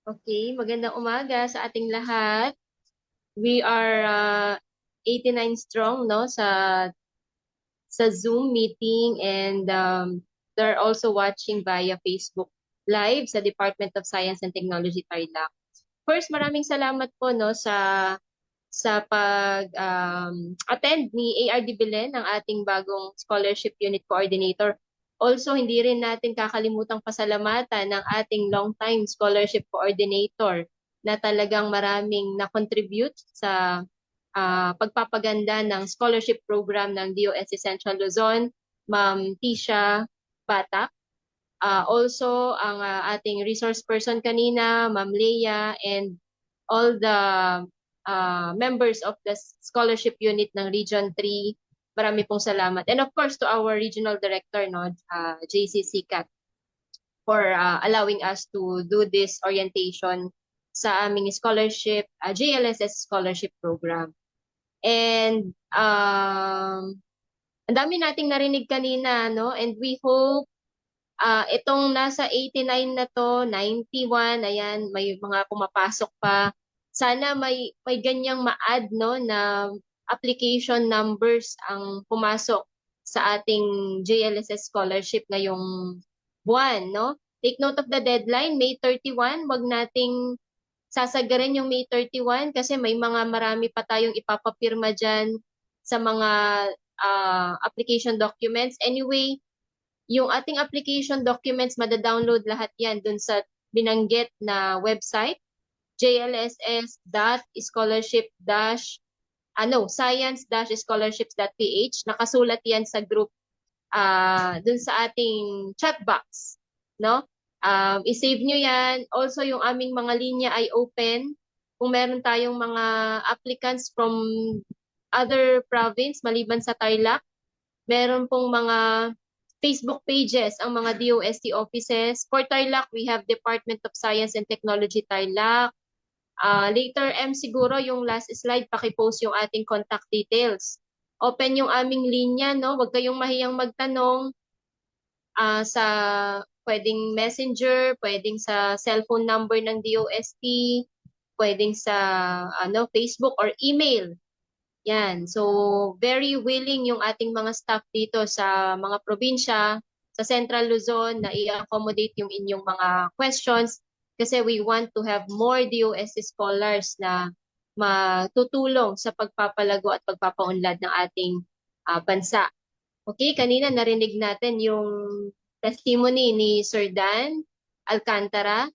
[SPEAKER 17] Okay, magandang umaga sa ating lahat. We are 89 strong, no, sa Zoom meeting, and they're also watching via Facebook Live sa Department of Science and Technology Tarlac. First, maraming salamat po, no, sa pag-attend ni ARD Belen, ng ating bagong Scholarship Unit Coordinator. Also, hindi rin natin kakalimutang pasalamatan ng ating long-time Scholarship Coordinator na talagang maraming na-contribute sa pagpapaganda ng scholarship program ng DOST Central Luzon, Ma'am Tisha Batak. Also, ang ating resource person kanina, Ma'am Leia, and all the members of the scholarship unit ng Region 3. Marami pong salamat. And of course, to our regional director, no, JC Sikat, for allowing us to do this orientation sa aming scholarship, JLSS scholarship program. And ang dami nating narinig kanina, no? And we hope itong nasa 89 na to, 91, ayan, may mga pumapasok pa. Sana may ganyang ma-add, no, na application numbers ang pumasok sa ating JLSS scholarship ngayong buwan, no? Take note of the deadline, May 31, wag nating sasagarin yung May 31 kasi may mga marami pa tayong ipapapirma dyan sa mga application documents. Anyway, yung ating application documents, madadownload lahat yan dun sa binanggit na website, jlss.scholarship-science-scholarships.ph. Nakasulat yan sa group dun sa ating chat box, no? I-save nyo yan. Also, yung aming mga linya ay open. Kung meron tayong mga applicants from other province, maliban sa Tarlac, meron pong mga Facebook pages ang mga DOST offices. For Tarlac, we have Department of Science and Technology Tarlac. Later, siguro yung last slide, pakipost yung ating contact details. Open yung aming linya, no? Huwag kayong mahiyang magtanong sa pwedeng messenger, pwedeng sa cellphone number ng DOST, pwedeng sa Facebook or email. Yan. So, very willing yung ating mga staff dito sa mga probinsya, sa Central Luzon, na i-accommodate yung inyong mga questions kasi we want to have more DOST scholars na matutulong sa pagpapalago at pagpapaunlad ng ating bansa. Okay, kanina narinig natin yung testimony ni Sir Dan Alcantara.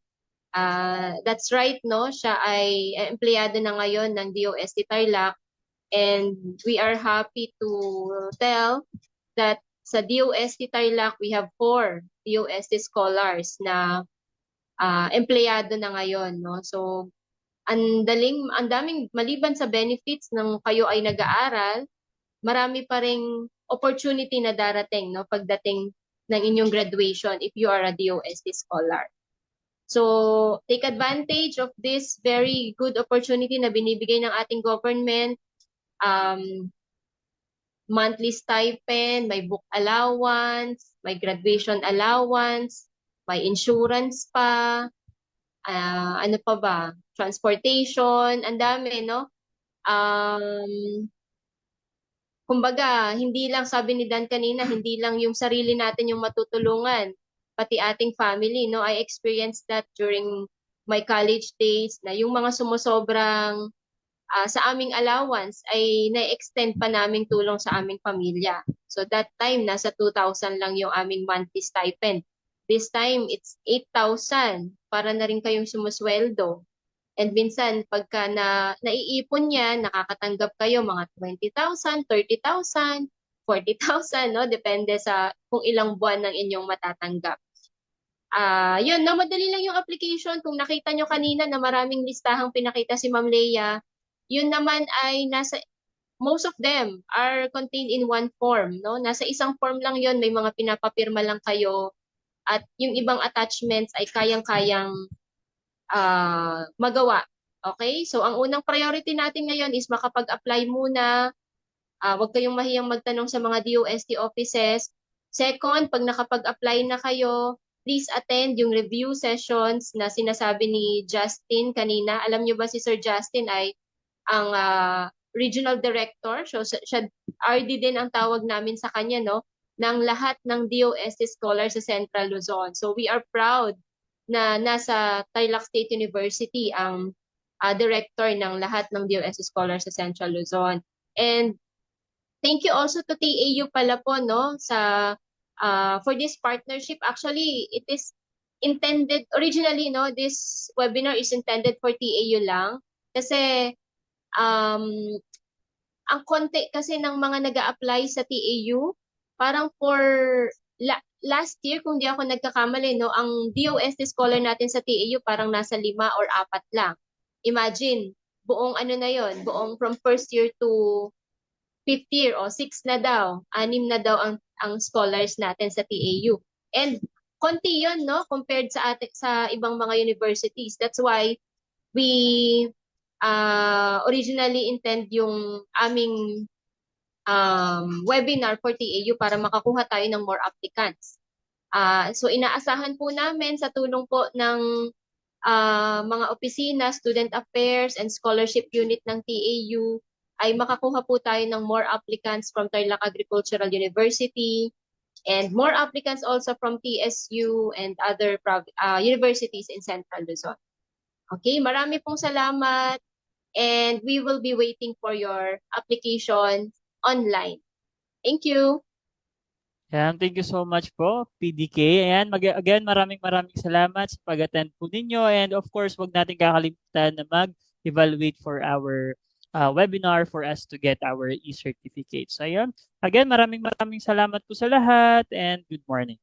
[SPEAKER 17] That's right, no? Siya ay empleyado na ngayon ng DOST Tarlac. And we are happy to tell that sa DOST Tarlac, we have 4 DOST scholars na empleyado na ngayon, no? So, ang daming maliban sa benefits ng kayo ay nag-aaral, marami pa ring opportunity na darating, no, pagdating ng inyong graduation if you are a DOST scholar. So, take advantage of this very good opportunity na binibigay ng ating government. Monthly stipend, may book allowance, may graduation allowance, may insurance pa, ano pa ba? Transportation, ang dami, no? Kumbaga, hindi lang, sabi ni Dan kanina, hindi lang yung sarili natin yung matutulungan, pati ating family, no? I experienced that during my college days na yung mga sumusobrang sa aming allowance ay na-extend pa naming tulong sa aming pamilya. So that time, nasa 2,000 lang yung aming monthly stipend. This time, it's 8,000 para na rin kayong sumusweldo. And minsan, pagka naiipon yan, nakakatanggap kayo mga 20,000, 30,000, 40,000, no? Depende sa kung ilang buwan ng inyong matatanggap. Yun, no? Madali lang yung application. Kung nakita nyo kanina na maraming listahang pinakita si Ma'am Leia, yun naman ay most of them are contained in one form, no? Nasa isang form lang yun, may mga pinapapirma lang kayo at yung ibang attachments ay kayang-kayang magawa. Okay? So, ang unang priority natin ngayon is makapag-apply muna. Huwag kayong mahiyang magtanong sa mga DOST offices. Second, pag nakapag-apply na kayo, please attend yung review sessions na sinasabi ni Justin kanina. Alam nyo ba si Sir Justin ay ang regional director? So, siya, RD din ang tawag namin sa kanya, no? Ng lahat ng DOST scholars sa Central Luzon. So, we are proud na nasa Tarlac State University ang director ng lahat ng DOST scholars sa Central Luzon. And thank you also to TAU pala po, no, sa for this partnership. Actually, it is intended originally, no, this webinar is intended for TAU lang kasi ang konti kasi ng mga nag-a-apply sa TAU, parang for last year, kung di ako nagkakamali, no, ang DOST scholar natin sa TAU parang nasa 5 or 4 lang. Imagine, buong ano na yon, buong from first year to 5th year, o 6 na daw, 6 na daw ang scholars natin sa TAU. And konti yon, no, compared sa ibang mga universities. That's why we originally intend yung aming webinar for TAU para makakuha tayo ng more applicants. So inaasahan po namin sa tulong po ng mga opisina, student affairs, and scholarship unit ng TAU ay makakuha po tayo ng more applicants from Tarlac Agricultural University and more applicants also from TSU and other universities in Central Luzon. Okay, marami pong salamat and we will be waiting for your application online. Thank you.
[SPEAKER 11] Ayan, thank you so much po, PDK. Ayan, again, maraming salamat sa pag-attend po ninyo. And of course, wag natin kakalimutan na mag-evaluate for our webinar for us to get our e-certificates. So, ayan, again, maraming salamat po sa lahat and good morning.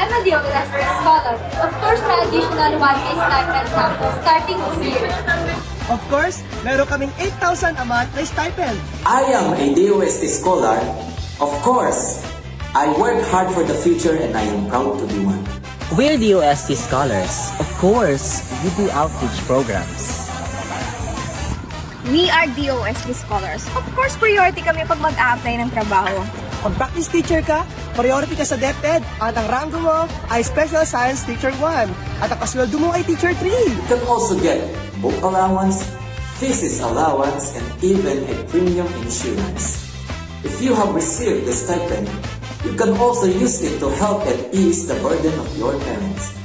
[SPEAKER 7] I'm a DOST scholar. Of course, my additional one-day stipend campus starting this year.
[SPEAKER 8] Of course, meron kaming 8,000 a month na stipend.
[SPEAKER 9] I am a DOST scholar. Of course, I work hard for the future and I am proud to be one.
[SPEAKER 10] We're DOST scholars. Of course, we do outreach programs.
[SPEAKER 18] We are DOST scholars. Of course, priority kami pag mag-a-apply ng trabaho.
[SPEAKER 8] Pag practice teacher ka, priority ka sa DepEd at ang rango mo ay Special Science Teacher 1 at ang pasweldo mo ay Teacher 3.
[SPEAKER 9] You can also get book allowance, thesis allowance, and even a premium insurance. If you have received the stipend, you can also use it to help and ease the burden of your parents.